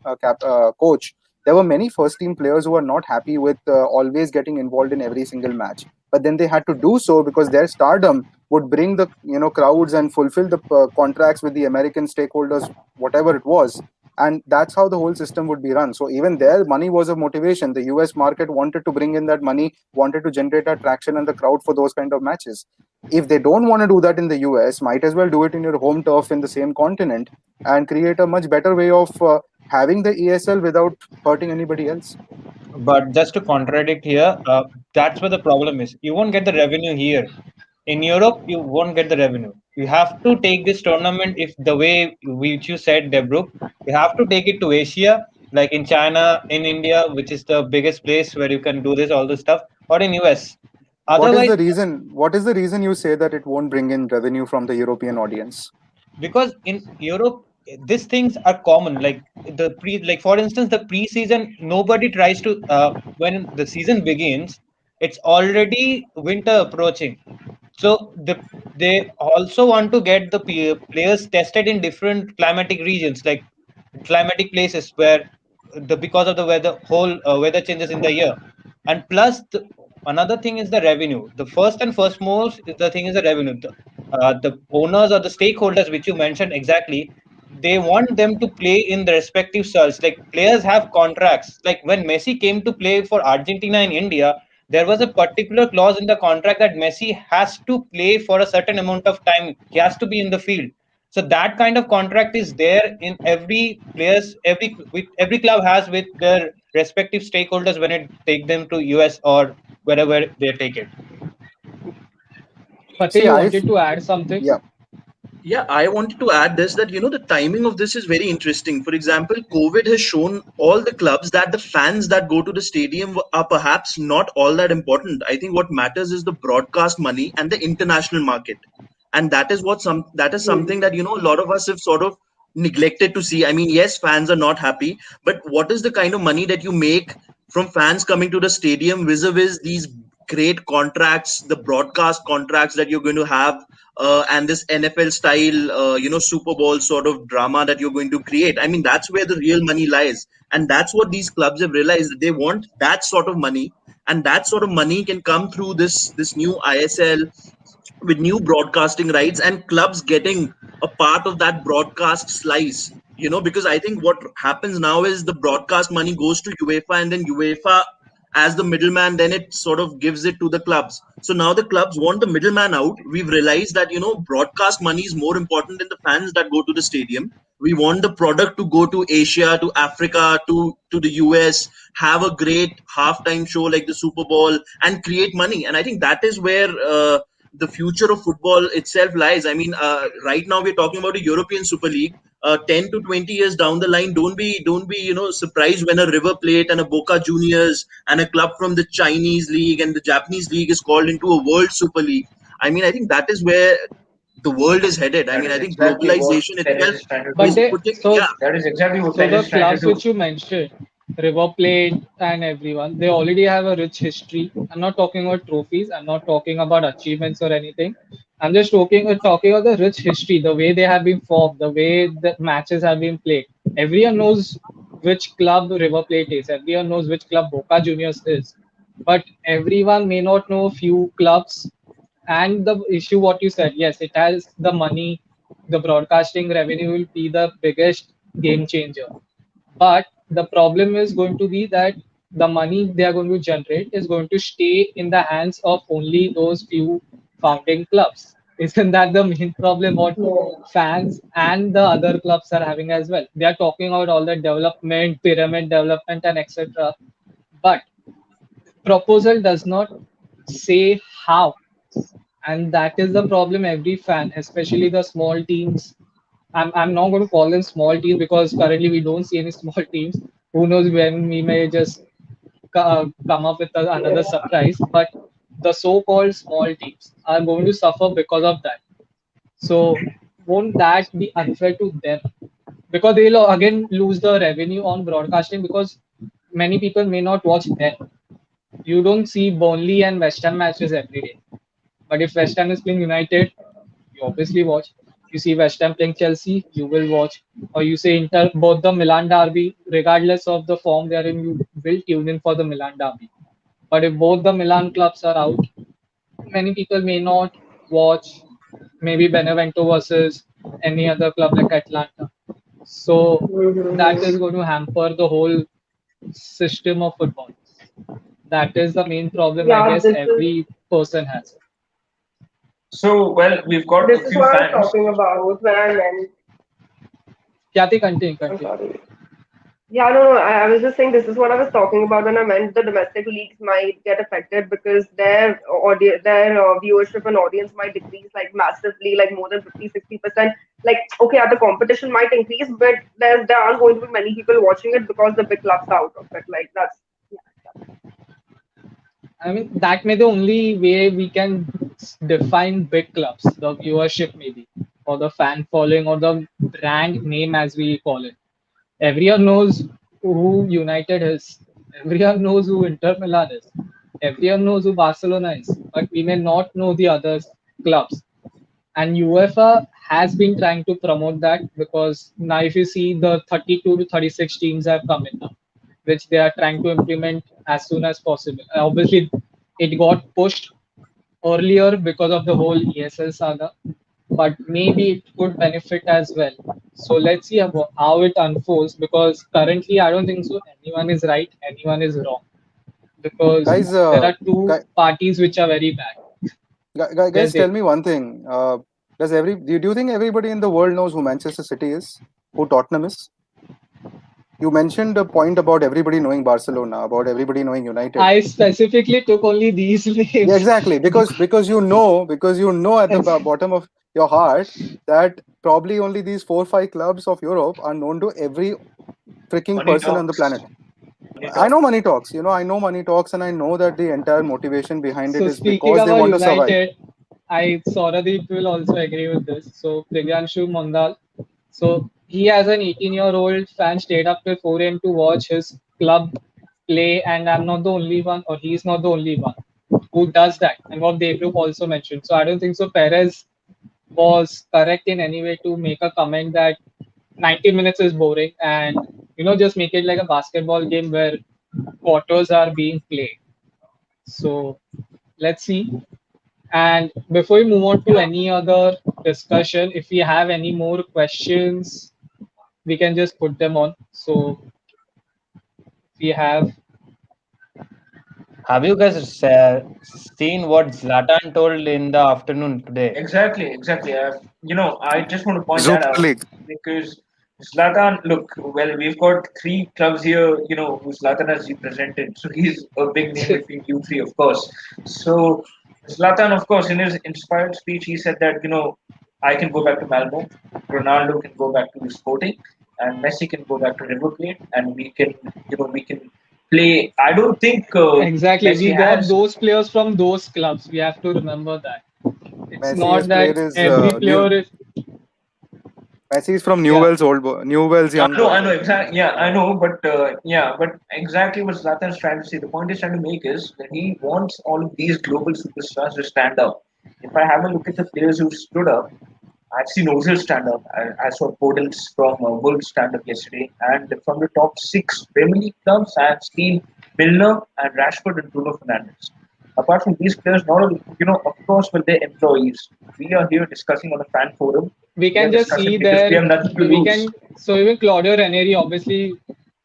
coach, there were many first team players who were not happy with always getting involved in every single match. But then they had to do so because their stardom would bring the crowds and fulfill the contracts with the American stakeholders, whatever it was, and that's how the whole system would be run. So even there, money was a motivation. The US market wanted to bring in that money, wanted to generate attraction and the crowd for those kind of matches. If they don't want to do that in the US, might as well do it in your home turf in the same continent and create a much better way of having the ESL without hurting anybody else. But just to contradict here, that's where the problem is. You won't get the revenue here. In Europe, you won't get the revenue. You have to take this tournament if the way which you said, Debruk, you have to take it to Asia, like in China, in India, which is the biggest place where you can do this, all this stuff, or in US. What is Otherwise, the reason? What is the reason you say that it won't bring in revenue from the European audience? because in Europe these things are common. Like like for instance, the pre-season, nobody tries to when the season begins, it's already winter approaching. So they also want to get the players tested in different climatic regions, like climatic places where the because of the weather whole weather changes in the year. And plus another thing is the revenue. The first and first most is the thing is the revenue. The owners or the stakeholders which you mentioned exactly, they want them to play in the respective surge. Like players have contracts. Like when Messi came to play for Argentina in India, there was a particular clause in the contract that Messi has to play for a certain amount of time. He has to be in the field. So that kind of contract is there in every players, every club has with their respective stakeholders when it take them to US or wherever they take it. Fateh, See, you I wanted to add something? yeah. Yeah, I wanted to add this that the timing of this is very interesting. For example, COVID has shown all the clubs that the fans that go to the stadium are perhaps not all that important. I think what matters is the broadcast money and the international market, and that is something that a lot of us have sort of neglected to see. I mean, yes, fans are not happy, but what is the kind of money that you make from fans coming to the stadium vis-a-vis these great contracts, the broadcast contracts that you're going to have, and this NFL style, Super Bowl sort of drama that you're going to create. I mean, that's where the real money lies, and that's what these clubs have realized that they want that sort of money, and that sort of money can come through this new ISL with new broadcasting rights and clubs getting a part of that broadcast slice. Because I think what happens now is the broadcast money goes to UEFA, and then UEFA, as the middleman, then it sort of gives it to the clubs. So now the clubs want the middleman out. We've realized that broadcast money is more important than the fans that go to the stadium. We want the product to go to Asia, to Africa, to the US, have a great halftime show like the Super Bowl, and create money. And I think that is where the future of football itself lies. I mean, right now we're talking about a European Super League. 10 to 20 years down the line, don't be surprised when a River Plate and a Boca Juniors and a club from the Chinese league and the Japanese league is called into a World Super League. I mean, I think that is where the world is headed. I That mean, is I think exactly what globalization tennis itself is trying to But is do. they putting, so yeah. That is exactly what so tennis the is trying to clubs do. which you mentioned, River Plate and everyone, they already have a rich history. I'm not talking about trophies. I'm not talking about achievements or anything. I'm just talking about the rich history, the way they have been formed, the way the matches have been played. Everyone knows which club River Plate is. Everyone knows which club Boca Juniors is. But everyone may not know a few clubs. And the issue, what you said, yes, it has the money, the broadcasting revenue will be the biggest game changer. But the problem is going to be that the money they are going to generate is going to stay in the hands of only those few founding clubs. Isn't that the main problem what Yeah. fans and the other clubs are having as well? They are talking about all the development, pyramid development, and etc. But proposal does not say how, and that is the problem. Every fan, especially the small teams, I'm not going to call them small teams because currently we don't see any small teams. Who knows when we may just come up with another Yeah. surprise, but the so-called small teams are going to suffer because of that. So won't that be unfair to them? Because they'll again lose the revenue on broadcasting because many people may not watch them. You don't see Burnley and West Ham matches every day. But if West Ham is playing United, you obviously watch. You see West Ham playing Chelsea, you will watch. Or you say Inter, both the Milan derby, regardless of the form they are in, you will tune in for the Milan derby. But if both the Milan clubs are out, many people may not watch maybe Benevento versus any other club like Atlanta. So that is Mm-hmm. going to hamper the whole system of football. That is the main problem I Yeah, guess every person has. So, well, we've got a this is few what I was fans. talking about when I meant. Kyati, continue, I'm continue. sorry. Yeah, no, no. I was just saying this is what I was talking about when I meant the domestic leagues might get affected because their viewership and audience might decrease like massively, like more than 50, 60%. Like, okay, the competition might increase, but there aren't going to be many people watching it because the big clubs are out of it. Like, that's, yeah. I mean, that may the only way we can define big clubs, the viewership maybe, or the fan following, or the brand name as we call it. Everyone knows who United is. Everyone knows who Inter Milan is. Everyone knows who Barcelona is. But we may not know the other clubs. And UEFA has been trying to promote that because now if you see the 32 to 36 teams have come in now, which they are trying to implement as soon as possible. Obviously, it got pushed earlier because of the whole ESL saga, but maybe it could benefit as well. So let's see about how it unfolds because currently I don't think so anyone is right, anyone is wrong because Guys, there are two guys, parties which are very bad. There's tell it. me one thing. Do you think everybody in the world knows who Manchester City is? Who Tottenham is? You mentioned a point about everybody knowing Barcelona, about everybody knowing United. I specifically took only these Yeah, names exactly. Because because because you know at the and bottom of your heart that probably only these 4 5 clubs of Europe are known to every freaking Money person on the talks. planet. Money I talks. know money talks. I know money talks, and I know that the entire motivation behind it So is speaking because they about want to survive. United, I Sauradeep will also agree with this. So Prigyanshu Mondal, so he as an 18-year-old fan stayed up till 4 a.m. to watch his club play, and I'm not the only one, or he's not the only one who does that. And what Devrup also mentioned. So I don't think so. Perez was correct in any way to make a comment that 90 minutes is boring, and just make it like a basketball game where quarters are being played. So let's see. And before we move on to any other discussion, if we have any more questions, we can just put them on. So we have Have you guys seen what Zlatan told in the afternoon today? Exactly, exactly. I just want to point that Super out League. because Zlatan, look, well, we've got three clubs here, who Zlatan has represented. So he's a big name between you three, of course. So Zlatan, of course, in his inspired speech, he said that, I can go back to Malmo, Ronaldo can go back to Sporting, and Messi can go back to River Plate, and we can play. I don't think exactly, we Messi got has. those players from those clubs. We have to remember that. It's Messi has not that played his every new. player is, Messi is from yeah, Newell's Newell's young I boys, know I think. exactly. Yeah, I know, but but exactly what Zlatan's trying to say. The point he's trying to make is that he wants all of these global superstars to stand up. If I have a look at the players who stood up, I've seen Ozil stand up. I saw Podence from Wolves stand up yesterday, and from the top six Premier League clubs, I have seen Milner and Rashford and Bruno Fernandes. Apart from these players, not only, of course, with their employees. We are here discussing on a fan forum. we We are can just discussing see because we there. have nothing to We lose. can, so even Claudio Ranieri, obviously,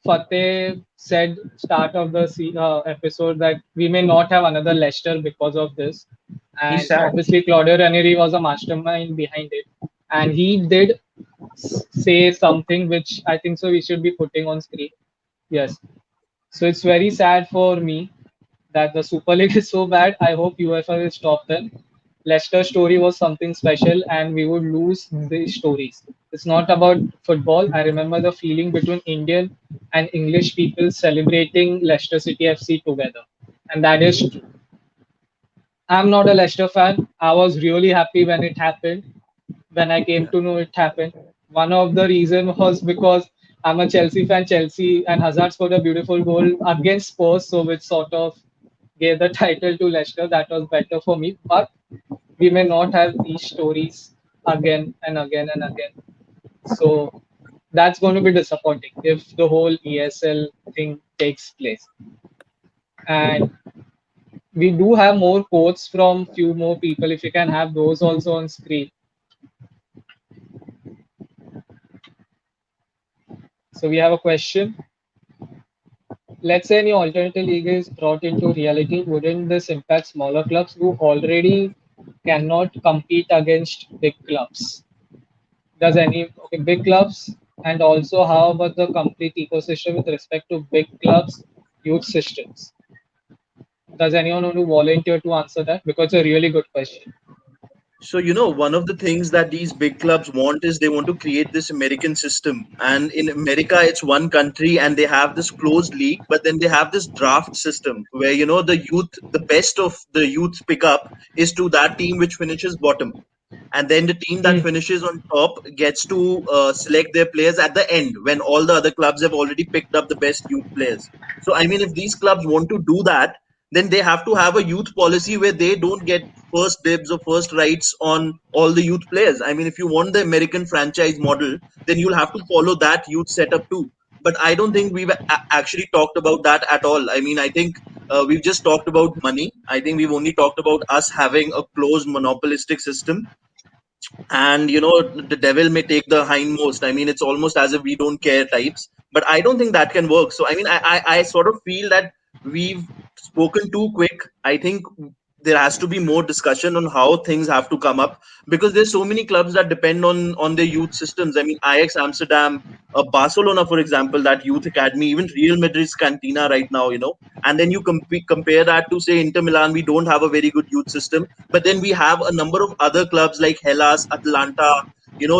Fateh said start of the episode that we may not have another Leicester because of this, He's and sad. obviously Claudio Ranieri was a mastermind behind it, and he did say something which I think so we should be putting on screen. Yes, so it's very sad for me that the Super League is so bad. I hope UEFA will stop them. Leicester's story was something special, and we would lose these stories. It's not about football. I remember the feeling between Indian and English people celebrating Leicester City FC together, and that is true. I'm not a Leicester fan. I was really happy when it happened, when I came to know it happened. One of the reason was because I'm a Chelsea fan. Chelsea and Hazard scored a beautiful goal against Spurs, so which sort of gave the title to Leicester. That was better for me. But we may not have these stories again and again and again. So that's going to be disappointing if the whole ESL thing takes place. And we do have more quotes from few more people. If you can have those also on screen. So we have a question. Let's say any alternative league is brought into reality, wouldn't this impact smaller clubs who already cannot compete against big clubs? Does any okay, big clubs, and also how about the complete ecosystem with respect to big clubs, youth systems? Does anyone want to volunteer to answer that? Because it's a really good question. So, one of the things that these big clubs want is they want to create this American system. And in America, it's one country and they have this closed league, but then they have this draft system where, the youth, the best of the youth pick up is to that team which finishes bottom. And then the team that Hmm. finishes on top gets to select their players at the end when all the other clubs have already picked up the best youth players. So, I mean, if these clubs want to do that, then they have to have a youth policy where they don't get first dibs or first rights on all the youth players. I mean, if you want the American franchise model, then you'll have to follow that youth setup too. But I don't think we've actually talked about that at all. I mean, I think we've just talked about money. I think we've only talked about us having a closed monopolistic system, and the devil may take the hindmost. I mean, it's almost as if we don't care types, but I don't think that can work. So I mean, I sort of feel that we've spoken too quick. I think there has to be more discussion on how things have to come up, because there's so many clubs that depend on their youth systems. I mean, Ajax Amsterdam, Barcelona, for example, that youth academy, even Real Madrid's Cantina right now, and then you compare that to, say, Inter Milan. We don't have a very good youth system, but then we have a number of other clubs like Hellas, Atlanta,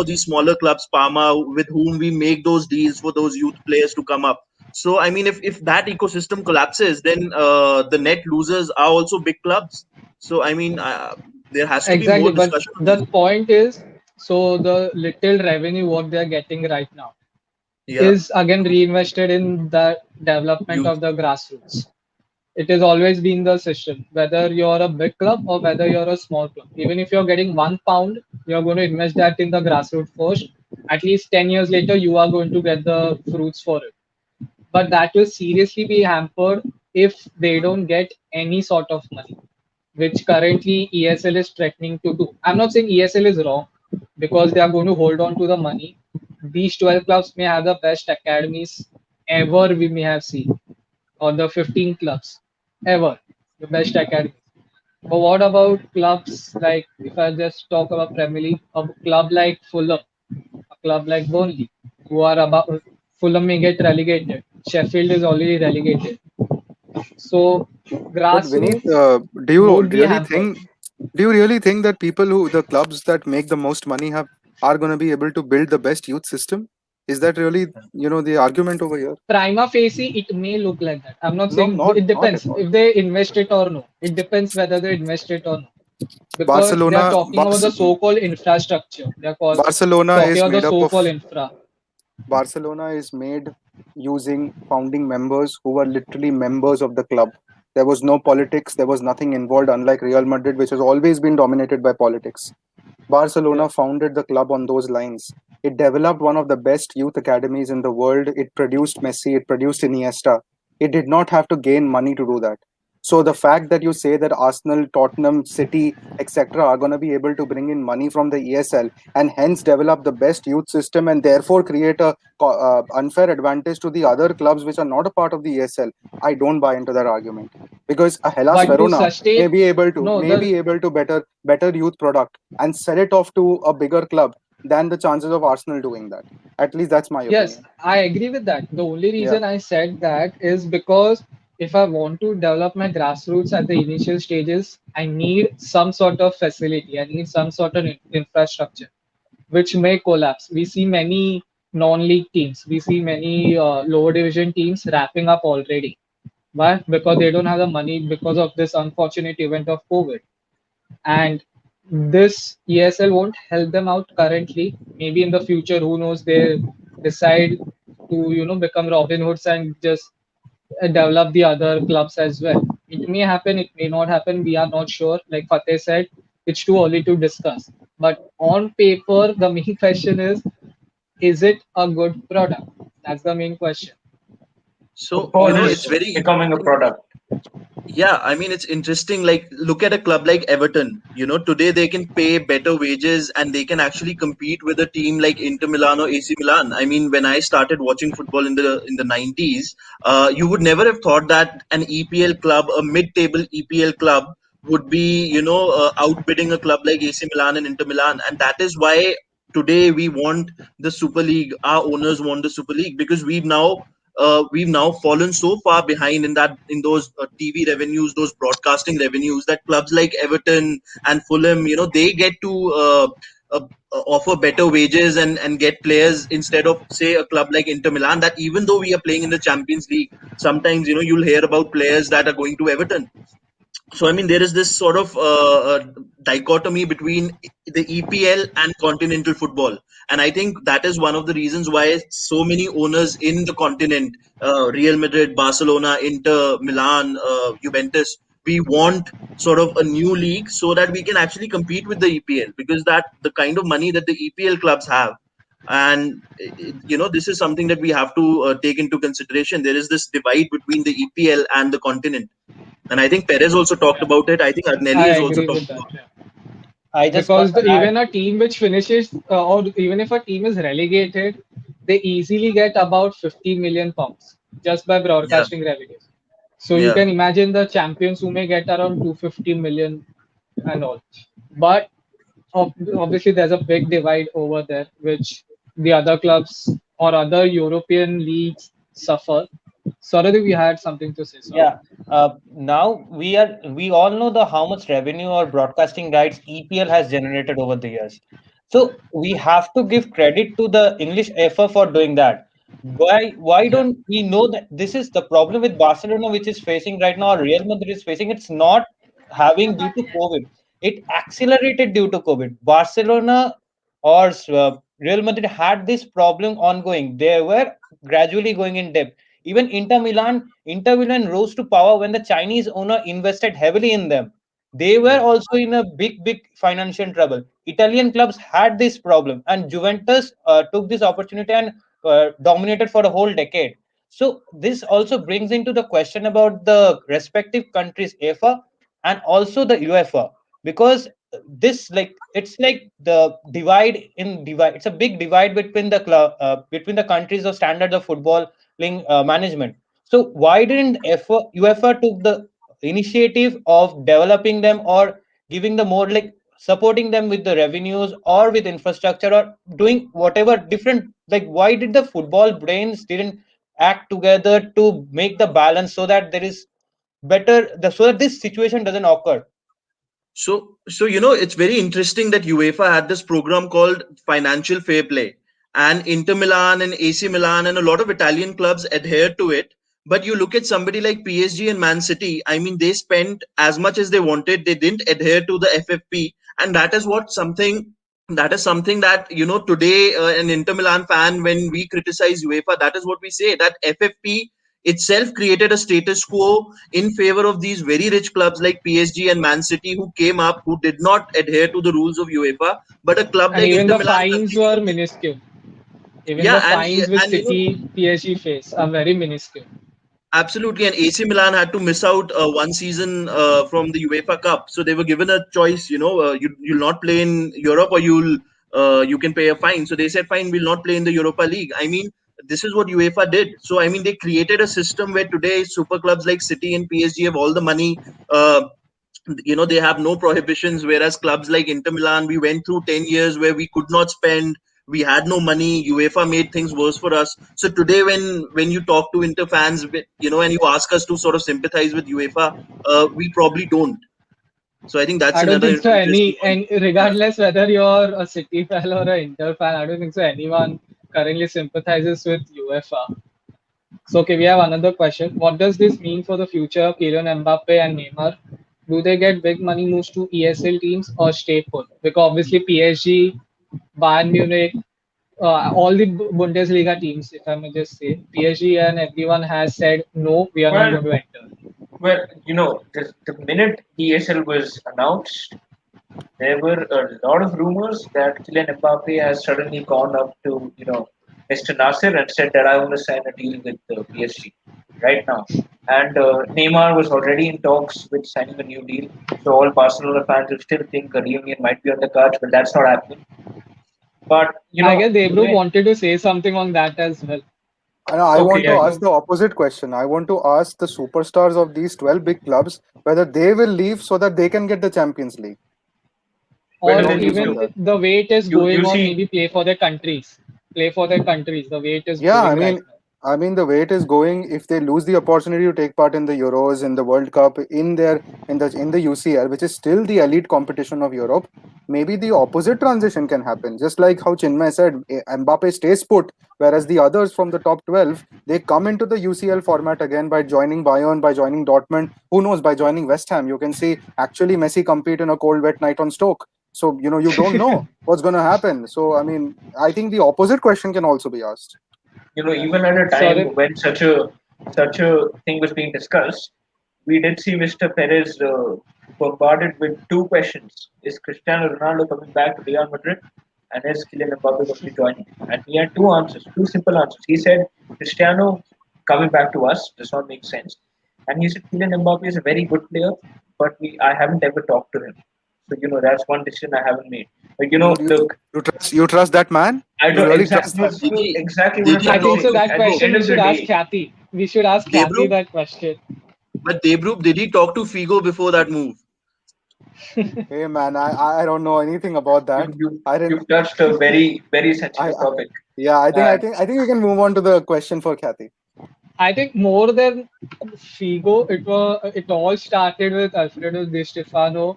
these smaller clubs, Parma, with whom we make those deals for those youth players to come up. So I mean, if that ecosystem collapses, then the net losers are also big clubs. So I mean, there has to be more Exactly, but discussion on this. the point is, so the little revenue what they are getting right now Yeah, is again reinvested in the development youth. of the grassroots. It has always been the system, whether you're a big club or whether you're a small club. Even if you're getting £1, you're going to invest that in the grassroots first. At least 10 years later, you are going to get the fruits for it. But that will seriously be hampered if they don't get any sort of money, which currently ESL is threatening to do. I'm not saying ESL is wrong because they are going to hold on to the money. These 12 clubs may have the best academies ever we may have seen, or the 15 clubs ever, the best academy. But what about clubs like, if I just talk about Premier League, a club like Fulham, a club like Burnley, who are about, Fulham may get relegated. Sheffield is already relegated. So But Vineet, grassroots do would you be really hampered. think that the clubs that make the most money are going to be able to build the best youth system? Is that really the argument over here? Prima facie, it may look like that. I'm not No, saying, it not at depends all. if they invest it or no. It depends whether they invest it or no. Because they are Barcelona, talking about the so-called infrastructure. They are Barcelona talking is about the made up of so-called infra. Barcelona is made using founding members who were literally members of the club. There was no politics, there was nothing involved, unlike Real Madrid, which has always been dominated by politics. Yeah. Barcelona founded the club on those lines. It developed one of the best youth academies in the world. It produced Messi, it produced Iniesta. It did not have to gain money to do that. So the fact that you say that Arsenal, Tottenham, City, etc., are going to be able to bring in money from the ESL and hence develop the best youth system and therefore create a unfair advantage to the other clubs which are not a part of the ESL, I don't buy into that argument, because a Hellas But to Verona sustain, no, may the be able to better youth product and sell it off to a bigger club than the chances of Arsenal doing that. At least that's my yes, opinion. I agree with that. The only Yeah. reason I said that is because if I want to develop my grassroots at the initial stages, I need some sort of facility. I need some sort of infrastructure, which may collapse. We see many non-league teams. We see many lower division teams wrapping up already. Why? Because they don't have the money because of this unfortunate event of COVID. And this ESL won't help them out currently. Maybe in the future, who knows, they decide to become Robin Hoods and just develop the other clubs as well. It may happen, it may not happen. We are not sure. Like Fateh said, it's too early to discuss. But on paper, the main question is it a good product? That's the main question. So Football it's is very. becoming a product. Yeah, I mean, it's interesting. Like, look at a club like Everton. Today they can pay better wages and they can actually compete with a team like Inter Milan or AC Milan. I mean, when I started watching football in the 90s, you would never have thought that an EPL club, a mid-table EPL club, would be outbidding a club like AC Milan and Inter Milan, and that is why today we want the Super League. Our owners want the Super League because we've now fallen so far behind in those TV revenues, those broadcasting revenues, that clubs like Everton and Fulham, they get to offer better wages and get players instead of, say, a club like Inter Milan. That even though we are playing in the Champions League, sometimes you'll hear about players that are going to Everton. So I mean, there is this sort of dichotomy between the EPL and continental football, and I think that is one of the reasons why so many owners in the continent, Real Madrid, Barcelona, Inter Milan, Juventus, we want sort of a new league so that we can actually compete with the EPL, because that the kind of money that the EPL clubs have. And this is something that we have to take into consideration. There is this divide between the EPL and the continent, and I think Perez also talked Yeah, about it. I think I Agnelli has also agree talked with that. about it. Yeah. I just want Because to add. even a team which finishes, or even if a team is relegated, they easily get about £50 million just by Yeah, broadcasting revenues. So you Yeah. can imagine the champions who may get around 250 million and all. But obviously, there's a big divide over there, which the other clubs or other European leagues suffer. Sorry, we had something to say. Sorry. Yeah. Now we all know the how much revenue or broadcasting rights EPL has generated over the years. So we have to give credit to the English FA for doing that. Why Yeah. don't we know that this is the problem with Barcelona, which is facing right now, or Real Madrid is facing? It's not having due to COVID. It accelerated due to COVID. Barcelona or Real Madrid had this problem ongoing. They were gradually going in depth. Even Inter Milan rose to power when the Chinese owner invested heavily in them. They were Yeah. also in a big financial trouble. Italian clubs had this problem, and Juventus took this opportunity and dominated for a whole decade. So this also brings into the question about the respective countries' EFA and also the UEFA, because this like it's like the divide. It's a big divide between the between the countries of standards of football management. So why didn't UEFA took the initiative of developing them or giving the more like supporting them with the revenues or with infrastructure or doing whatever different, like why did the football brains didn't act together to make the balance so that there is so that this situation doesn't occur. So it's very interesting that UEFA had this program called Financial Fair Play, and Inter Milan and AC Milan and a lot of Italian clubs adhered to it. But you look at somebody like PSG and Man City. I mean, they spent as much as they wanted. They didn't adhere to the FFP, and that is something that today an Inter Milan fan, when we criticize UEFA, that is what we say, that FFP itself created a status quo in favor of these very rich clubs like PSG and Man City, who came up, who did not adhere to the rules of UEFA. But a club And like even Inter the Milan fines were continued. minuscule. Even Yeah, the fines which and City PSG face are very minuscule. absolutely, and AC Milan had to miss out one season from the UEFA Cup, so they were given a choice. You'll not play in Europe, or you can pay a fine. So they said, fine, we'll not play in the Europa League. I mean, this is what UEFA did. So I mean, they created a system where today super clubs like City and PSG have all the money. They have no prohibitions, whereas clubs like Inter Milan, we went through 10 years where we could not spend, we had no money, UEFA made things worse for us. So today, when you talk to Inter fans, and you ask us to sort of sympathize with UEFA, we probably don't. So I think that's I don't another think so. interesting point. And Yeah. regardless whether you're a City fan or an Inter fan, I don't think so. Anyone currently sympathizes with UEFA. So, okay, we have another question. What does this mean for the future of Kylian Mbappe and Neymar? Do they get big money moves to ESL teams or stay put? Because obviously PSG, Bayern Munich, all the Bundesliga teams, if I may just say, PSG and everyone has said no, we are not Well, going to enter. the minute ESL was announced, there were a lot of rumors that Kylian Mbappe has suddenly gone up to, Mr. Nasser and said that I want to sign a deal with PSG right now. And Neymar was already in talks with signing a new deal. So all Barcelona fans will still think a reunion might be on the cards, but that's not happening. But I guess the Debro way, wanted to say something on that as well. And I okay, want to yeah, ask the opposite question. I want to ask the superstars of these 12 big clubs whether they will leave so that they can get the Champions League. well, Or Your then views on even that? the way it is you going on, see, maybe play for their countries. Play for their countries, the way it is Yeah, going right now. I mean the way it is going, if they lose the opportunity to take part in the Euros, in the World Cup, in the UCL, which is still the elite competition of Europe, maybe the opposite transition can happen. Just like how Chinmay said, Mbappe stays put, whereas the others from the top 12 they come into the UCL format again by joining Bayern, by joining Dortmund. Who knows? By joining West Ham, you can see actually Messi compete in a cold, wet night on Stoke. So you don't know what's going to happen. So I mean, I think the opposite question can also be asked. even at a time Sorry, when such a thing was being discussed, we did see Mr. Perez bombarded with two questions: Is Cristiano Ronaldo coming back to Real Madrid, and is Kylian Mbappe going to be joining him? And he had two answers, two simple answers. He said Cristiano coming back to us does not make sense, and he said Kylian Mbappe is a very good player, but I haven't ever talked to him. So that's one decision I haven't made. But You you look, you trust that man? I You don't really trust exactly that man? exactly what I'm Digi, I trying to think say. talk so. to Look, That at the question end we of the should ask day, Kathy. We should ask Kathy Debro. that question. But Debroop, did he talk to Figo before that move? Hey man, I don't know anything about You, that. you, I didn't. you've touched a very, very I, sensitive I topic. yeah. And I think we can move on to the question for Kathy. I think more than Figo, it all started with Alfredo Di Stefano.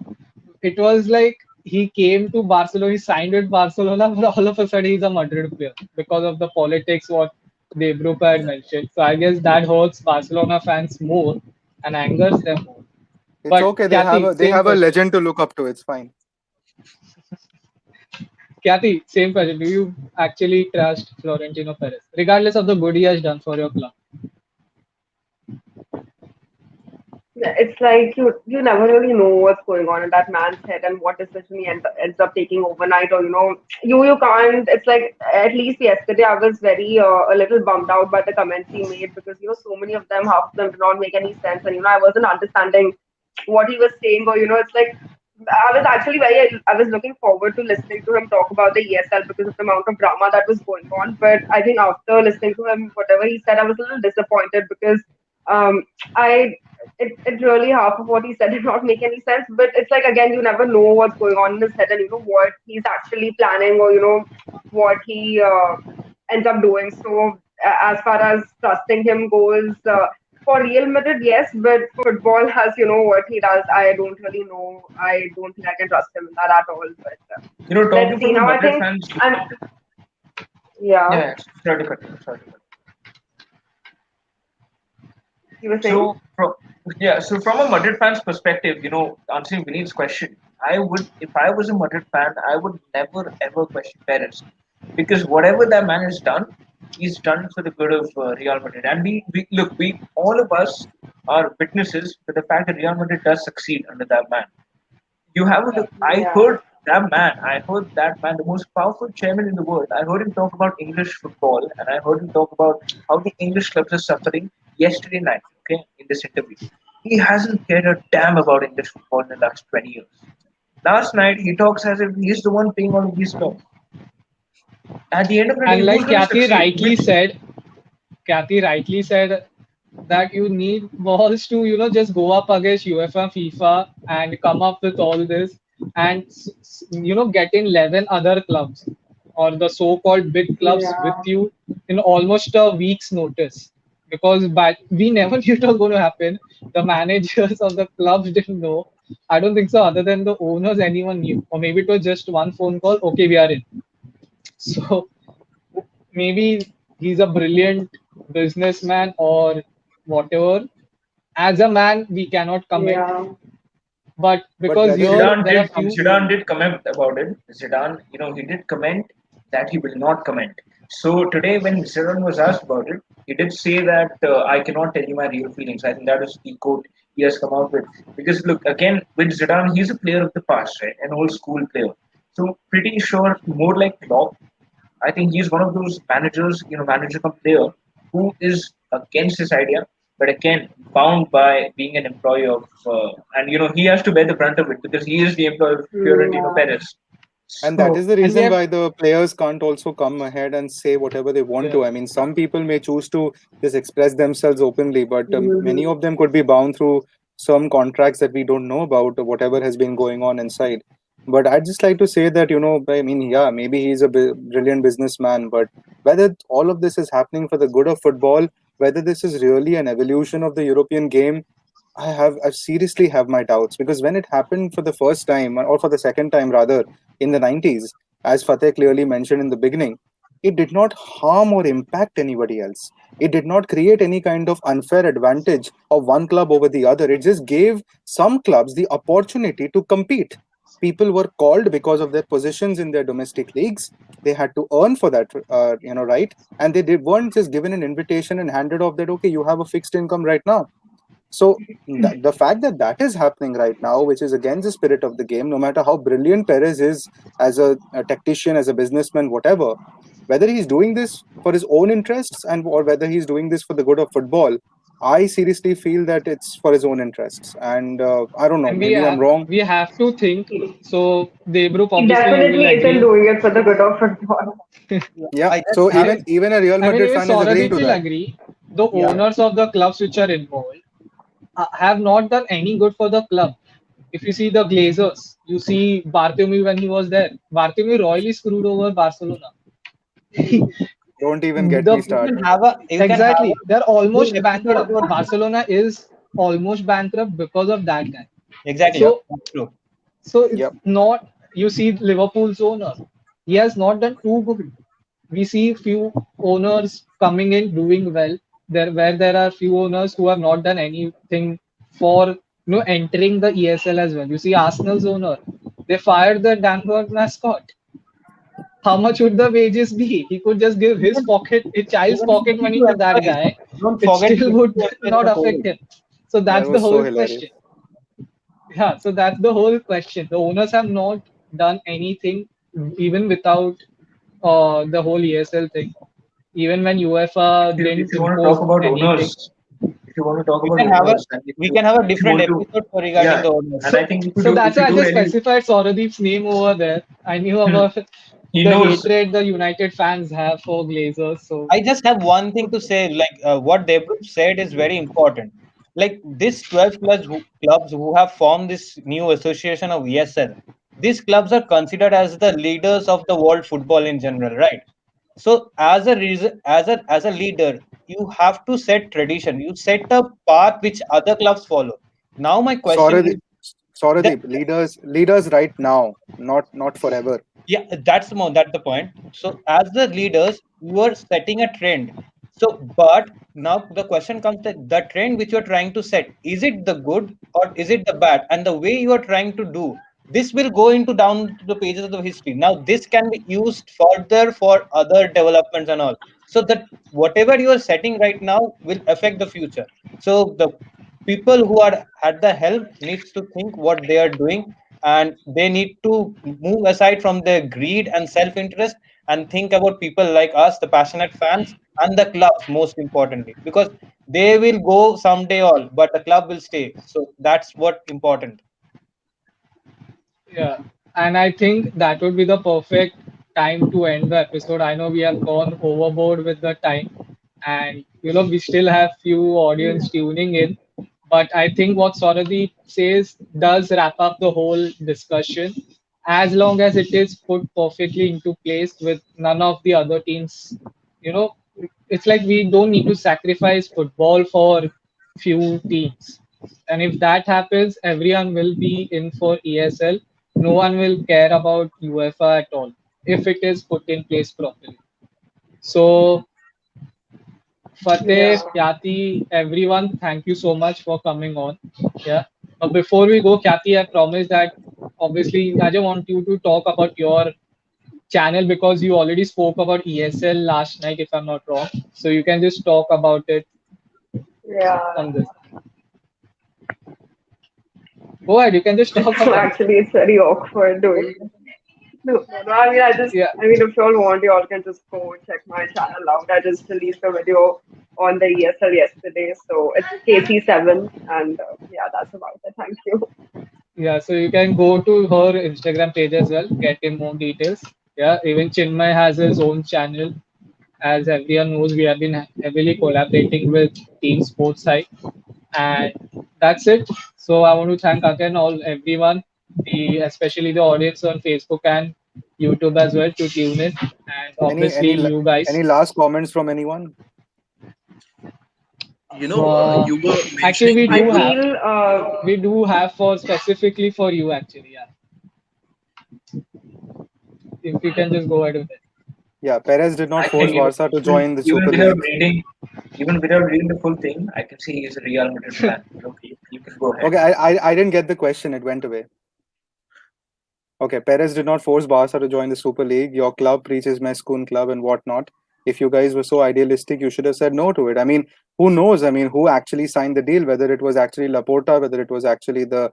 It was like he came to Barcelona, he signed with Barcelona, but all of a sudden he's a Madrid player because of the politics what De Bruyne had mentioned. So I guess that hurts Barcelona fans more and angers them more. It's But okay. Kathy, They same have a question. legend to look up to. It's fine. Kathy, same question. Do you actually trust Florentino Perez, regardless of the good he has done for your club? It's like you never really know what's going on in that man's head and what decision he ends up taking overnight, or you can't. It's like, at least yesterday I was very a little bummed out by the comments he made, because so many of them, half of them did not make any sense, and I wasn't understanding what he was saying, or it's like, I was actually I was looking forward to listening to him talk about the ESL because of the amount of drama that was going on. But I think after listening to him, whatever he said, I was a little disappointed, because um, I it really, half of what he said did not make any sense. But it's like, again, you never know what's going on in his head, and what he's actually planning, or what he ends up doing. So as far as trusting him goes, for Real Madrid, yes, but football has, what he does, I don't really know. I don't think I can trust him in that at all. But let's talking see. from a Now I Madrid think fans, I'm, yeah, yeah, sorry to cut you, sorry to cut you were you. saying. So from a Madrid fan's perspective, answering Vinny's question, if I was a Madrid fan, I would never ever question Perez, because whatever that man has done, he's done for the good of Real Madrid. And we look, we all of us are witnesses to the fact that Real Madrid does succeed under that man. You have a look. Yeah. I heard that man, the most powerful chairman in the world. I heard him talk about English football, and I heard him talk about how the English clubs are suffering yesterday night. Okay, in this interview, he hasn't cared a damn about English football in the last 20 years. Last night, he talks as if he's the one paying all of these clubs. At the end of the day, And who's like going to succeed? Kathy rightly said that you need balls to, just go up against UEFA, FIFA, and come up with all this, and get in 11 other clubs or the so-called big clubs with Yeah. you in almost a week's notice. Because we never knew it was going to happen. The managers of the clubs didn't know. I don't think so. Other than the owners, anyone knew, or maybe it was just one phone call. Okay, we are in. So maybe he's a brilliant businessman or whatever. As a man, we cannot comment, Yeah. but But because whether he here Zidane there are did few. Zidane did comment about it. Zidane, he did comment that he will not comment. So today, when Zidane was asked about it, he did say that I cannot tell you my real feelings. I think that is the quote he has come out with. Because look, again, with Zidane, he's a player of the past, right? An old school player. So pretty sure, more like Klopp, I think he's one of those managers, manager come player who is against this idea, but again bound by being an employee of, and he has to bear the brunt of it because he is the employee of Fiorentino Yeah. Perez. And that is So the And we reason have, why the players can't also come ahead and say whatever they want yeah, to. I mean, some people may choose to just express themselves openly, but many Mhm. of them could be bound through some contracts that we don't know about, or whatever has been going on inside. But I'd just like to say that, I mean, yeah, maybe he's a brilliant businessman, but whether all of this is happening for the good of football, whether this is really an evolution of the European game, I seriously have my doubts, because when it happened for the first time, or for the second time rather, in the 90s, as Fateh clearly mentioned in the beginning, it did not harm or impact anybody else. It did not create any kind of unfair advantage of one club over the other. It just gave some clubs the opportunity to compete. People were called because of their positions in their domestic leagues. They had to earn for that, right? And weren't just given an invitation and handed off that, okay, you have a fixed income right now. So the fact that that is happening right now, which is against the spirit of the game, no matter how brilliant Perez is as a tactician, as a businessman, whatever, whether he's doing this for his own interests and or whether he's doing this for the good of football, I seriously feel that it's for his own interests. And I don't know, and maybe I'm wrong. we have to think. So the group, He obviously, you will definitely isn't agree. doing it for the good of football. Yeah, Yeah. I So I even a Real I mean, Madrid even fan is agreeing Sauradeep to will that. agree. The yeah. owners of the clubs which are involved have not done any good for the club. If you see the Glazers, you see Bartomeu when he was there. Bartomeu royally screwed over Barcelona. Don't even get me The You can started. have a you can have exactly, they're a full almost episode bankrupt. about this. Barcelona is almost bankrupt because of that guy. Exactly. So That's true. So it's Yep. not, you see Liverpool's owner. He has not done too good. We see few owners coming in doing well. There where there are few owners who have not done anything for entering the ESL as well. You see Arsenal's owner. They fired the Danford mascot. How much would the wages be? He could just give his Even pocket, a child's even pocket money 52 to that employees. guy. Don't It forget still 52 would employees not of affect owners. him. So That that's the was so whole hilarious. question. Yeah, so that's the whole question. The owners have not done anything, even without the whole ESL thing. Even when UEFA If didn't you want to talk impose about anything. owners, if you want to talk We about can have a owners, and we can have a if you different want to, episode for regarding yeah, the and I owners. think So if that's why you I do just any, specified Sauradip's name over there. I knew about he the knows. hatred the United fans have for Glazers. So I just have one thing to say. Like what Devrup said is very important. Like this 12 clubs who have formed this new association of ESL, these clubs are considered as the leaders of the world football in general, right? So as a reason, as a leader, you have to set tradition. You set a path which other clubs follow. Now my question is Sauradeep, that Sauradeep, leaders right now, not forever. yeah, that's the point. So as the leaders, you are setting a trend. So but now the question comes that the trend which you are trying to set, is it the good or is it the bad? And the way you are trying to do this will go into down to the pages of the history. Now this can be used further for other developments and all. So that whatever you are setting right now will affect the future. So the people who are at the helm needs to think what they are doing, and they need to move aside from their greed and self-interest and think about people like us, the passionate fans, and the clubs most importantly, because they will go someday all but the club will stay. So that's what important. yeah, and I think that would be the perfect time to end the episode. I know we have gone overboard with the time, and we still have few audience tuning in, but I think what Sauradeep says does wrap up the whole discussion. As long as it is put perfectly into place with none of the other teams, you know, it's like we don't need to sacrifice football for few teams. And if that happens, everyone will be in for ESL. No one will care about UEFA at all if it is put in place properly. So, Fateh, Yeah. Kyati, everyone, thank you so much for coming on. Yeah. But before we go, Kyati, I promise that obviously I just want you to talk about your channel because you already spoke about ESL last night, if I'm not wrong. So you can just talk about it Yeah. on this. Go ahead, you can just talk about it. Actually, it's very awkward doing this. No. I mean, Yeah. if you all want, you all can just go check my channel out. I just released a video on the ESL yesterday. So it's KC7. And yeah, that's about it. Thank you. Yeah, so you can go to her Instagram page as well, get in more details. Yeah, even Chinmay has his own channel. As everyone knows, we have been heavily collaborating with Team Sports Site. And that's it. So I want to thank again all everyone, especially the audience on Facebook and YouTube as well to tune in. And Any obviously any you guys. any last comments from anyone? Uh, You were actually mentioning I people. feel we do have for specifically for you actually, yeah. If you can just go ahead with it. Yeah, Perez did not I force think Barca to join the even Super without League. reading, even without reading the full thing, I can see he's a Real Madrid fan. But okay, you can go ahead. Okay, I didn't get the question. It went away. Okay, Perez did not force Barca to join the Super League. Your club preaches Meskun club and whatnot. If you guys were so idealistic, you should have said no to it. I mean, who knows? I mean, who actually signed the deal? Whether it was actually Laporta, whether it was actually the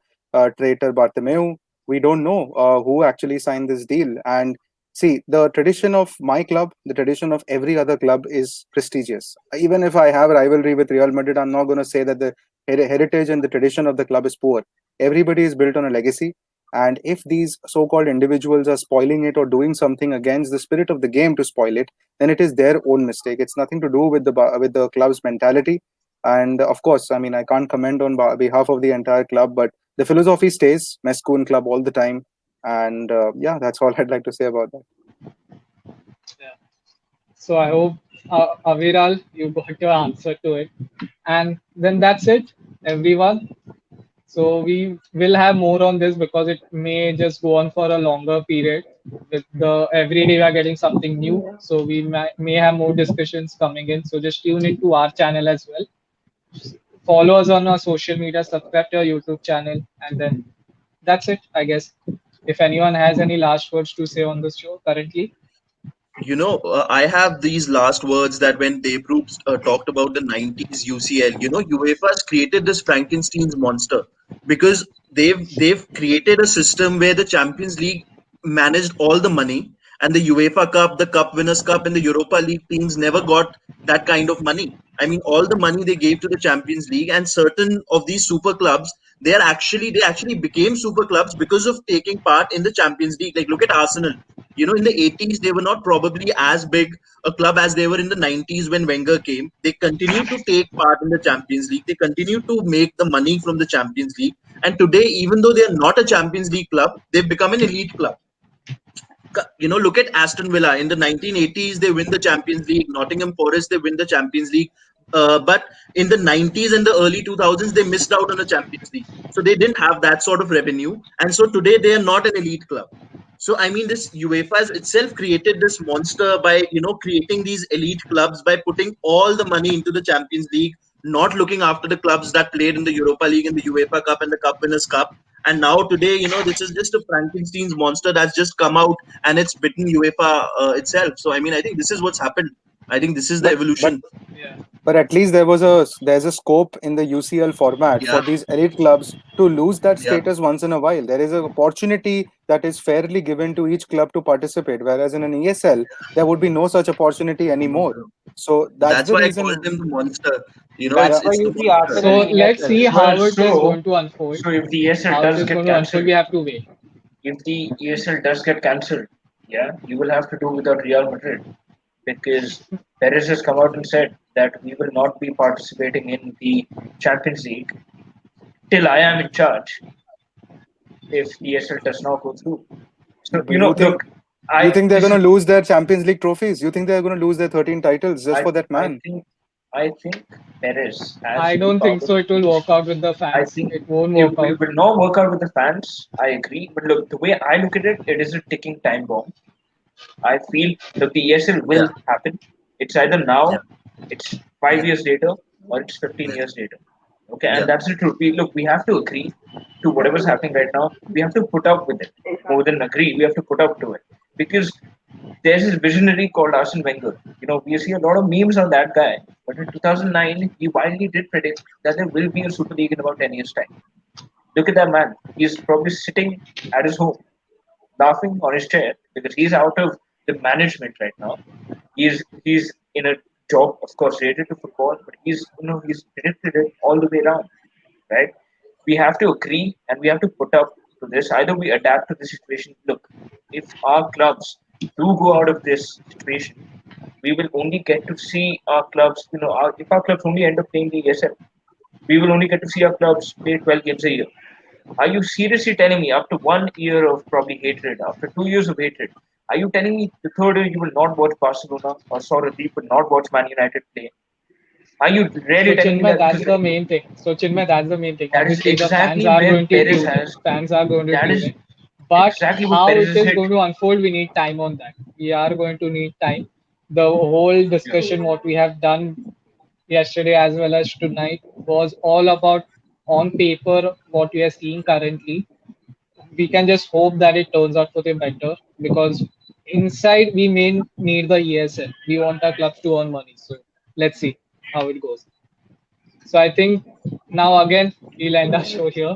traitor Bartomeu, we don't know who actually signed this deal. And see, the tradition of my club, the tradition of every other club is prestigious. Even if I have rivalry with Real Madrid, I'm not going to say that the heritage and the tradition of the club is poor. Everybody is built on a legacy, and if these so-called individuals are spoiling it or doing something against the spirit of the game to spoil it, then it is their own mistake. It's nothing to do with the club's mentality. And of course, I mean, I can't comment on behalf of the entire club, but the philosophy stays Mescoon Club all the time. And yeah, that's all I'd like to say about that. Yeah. So I hope, Aviral, you got your answer to it. And then that's it, everyone. So we will have more on this because it may just go on for a longer period. With the every day we are getting something new, so we may have more discussions coming in. So just tune into our channel as well. Follow us on our social media, subscribe to our YouTube channel, and then that's it, I guess. If anyone has any last words to say on this show currently. I have these last words that when Dave Brooks talked about the 90s UCL, UEFA has created this Frankenstein's monster because they've created a system where the Champions League managed all the money and the UEFA Cup, the Cup Winners' Cup, and the Europa League teams never got that kind of money. I mean, all the money they gave to the Champions League, and certain of these super clubs, they actually became super clubs because of taking part in the Champions League. Like look at Arsenal. In the 80s, they were not probably as big a club as they were in the 90s when Wenger came. They continued to take part in the Champions League. They continued to make the money from the Champions League. And today, even though they are not a Champions League club, they've become an elite club. Look at Aston Villa. In the 1980s, they win the Champions League. Nottingham Forest, they win the Champions League. But in the 90s and the early 2000s, they missed out on the Champions League. So they didn't have that sort of revenue. And so today, they are not an elite club. So I mean, this UEFA has itself created this monster by creating these elite clubs by putting all the money into the Champions League, not looking after the clubs that played in the Europa League and the UEFA Cup and the Cup Winners' Cup. And now today, this is just a Frankenstein's monster that's just come out and it's bitten UEFA itself. So I mean, I think this is what's happened. I think this is the But evolution. Yeah. But at least there's a scope in the UCL format Yeah, for these elite clubs to lose that yeah, status once in a while. There is an opportunity that is fairly given to each club to participate, whereas in an ESL there would be no such opportunity anymore. yeah. So that's That's the why I called reason. him the monster. Yeah, That's why It's the you see monster. Arsenal So in let's ESL. see Well, how it is so going to unfold. so if the ESL How it does is get going to unfold, cancelled, we have to wait. if the ESL does get cancelled, yeah, you will have to do without Real Madrid because Perez has come out and said that we will not be participating in the Champions League till I am in charge if ESL does not go through. So but you think look, you I think they're this going is to lose their Champions League trophies? You think they're going to lose their 13 titles just I for that I man? think I think Perez I has the don't think power so. to It will reach. work out with the I fans. think It won't it work will, out. will not work out with the fans. I agree, but look, the way I look at it, it is a ticking time bomb. I feel that the ESL Yeah, will happen. It's either yeah, now, it's yeah, 5 years later, or it's 15 yeah, years later. Okay, and yeah, that's the truth. We have to agree to whatever's happening right now. We have to put up with it more than agree. We have to put up to it because there's this visionary called Arsene Wenger. We see a lot of memes on that guy. But in 2009, he widely did predict that there will be a Super League in about 10 years' time. Look at that man. He's probably sitting at his home laughing on his chair because he's out of the management right now. He's in a job, of course, related to football, but he's predicted it all the way around, right? We have to agree and we have to put up to this. Either we adapt to the situation. Look, if our clubs do go out of this situation, we will only get to see our clubs. If our clubs only end up playing the ESL, we will only get to see our clubs play 12 games a year. Are you seriously telling me after 1 year of probably hatred, after 2 years of hatred, are you telling me the third year you will not watch Barcelona or sorry, will not watch Man United play? Are you So really telling me Chinmay, that? that's Because the main thing. So Chinmay, that's the main thing. that is Obviously, the fans exactly are where going to Perez tune in. has. Fans are going to That tune is in. But exactly what how Perez it has is hit. going to unfold, we need time on that. We are going to need time. The whole Yeah. discussion, what we have done yesterday as well as tonight, was all about on paper what we are seeing currently. We can just hope that it turns out for the better because inside we may need the ESL. We want our clubs to earn money. So let's see how it goes. So I think now again we'll end our show here.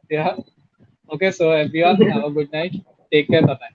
Yeah. Okay. So everyone have a good night. Take care. Bye bye.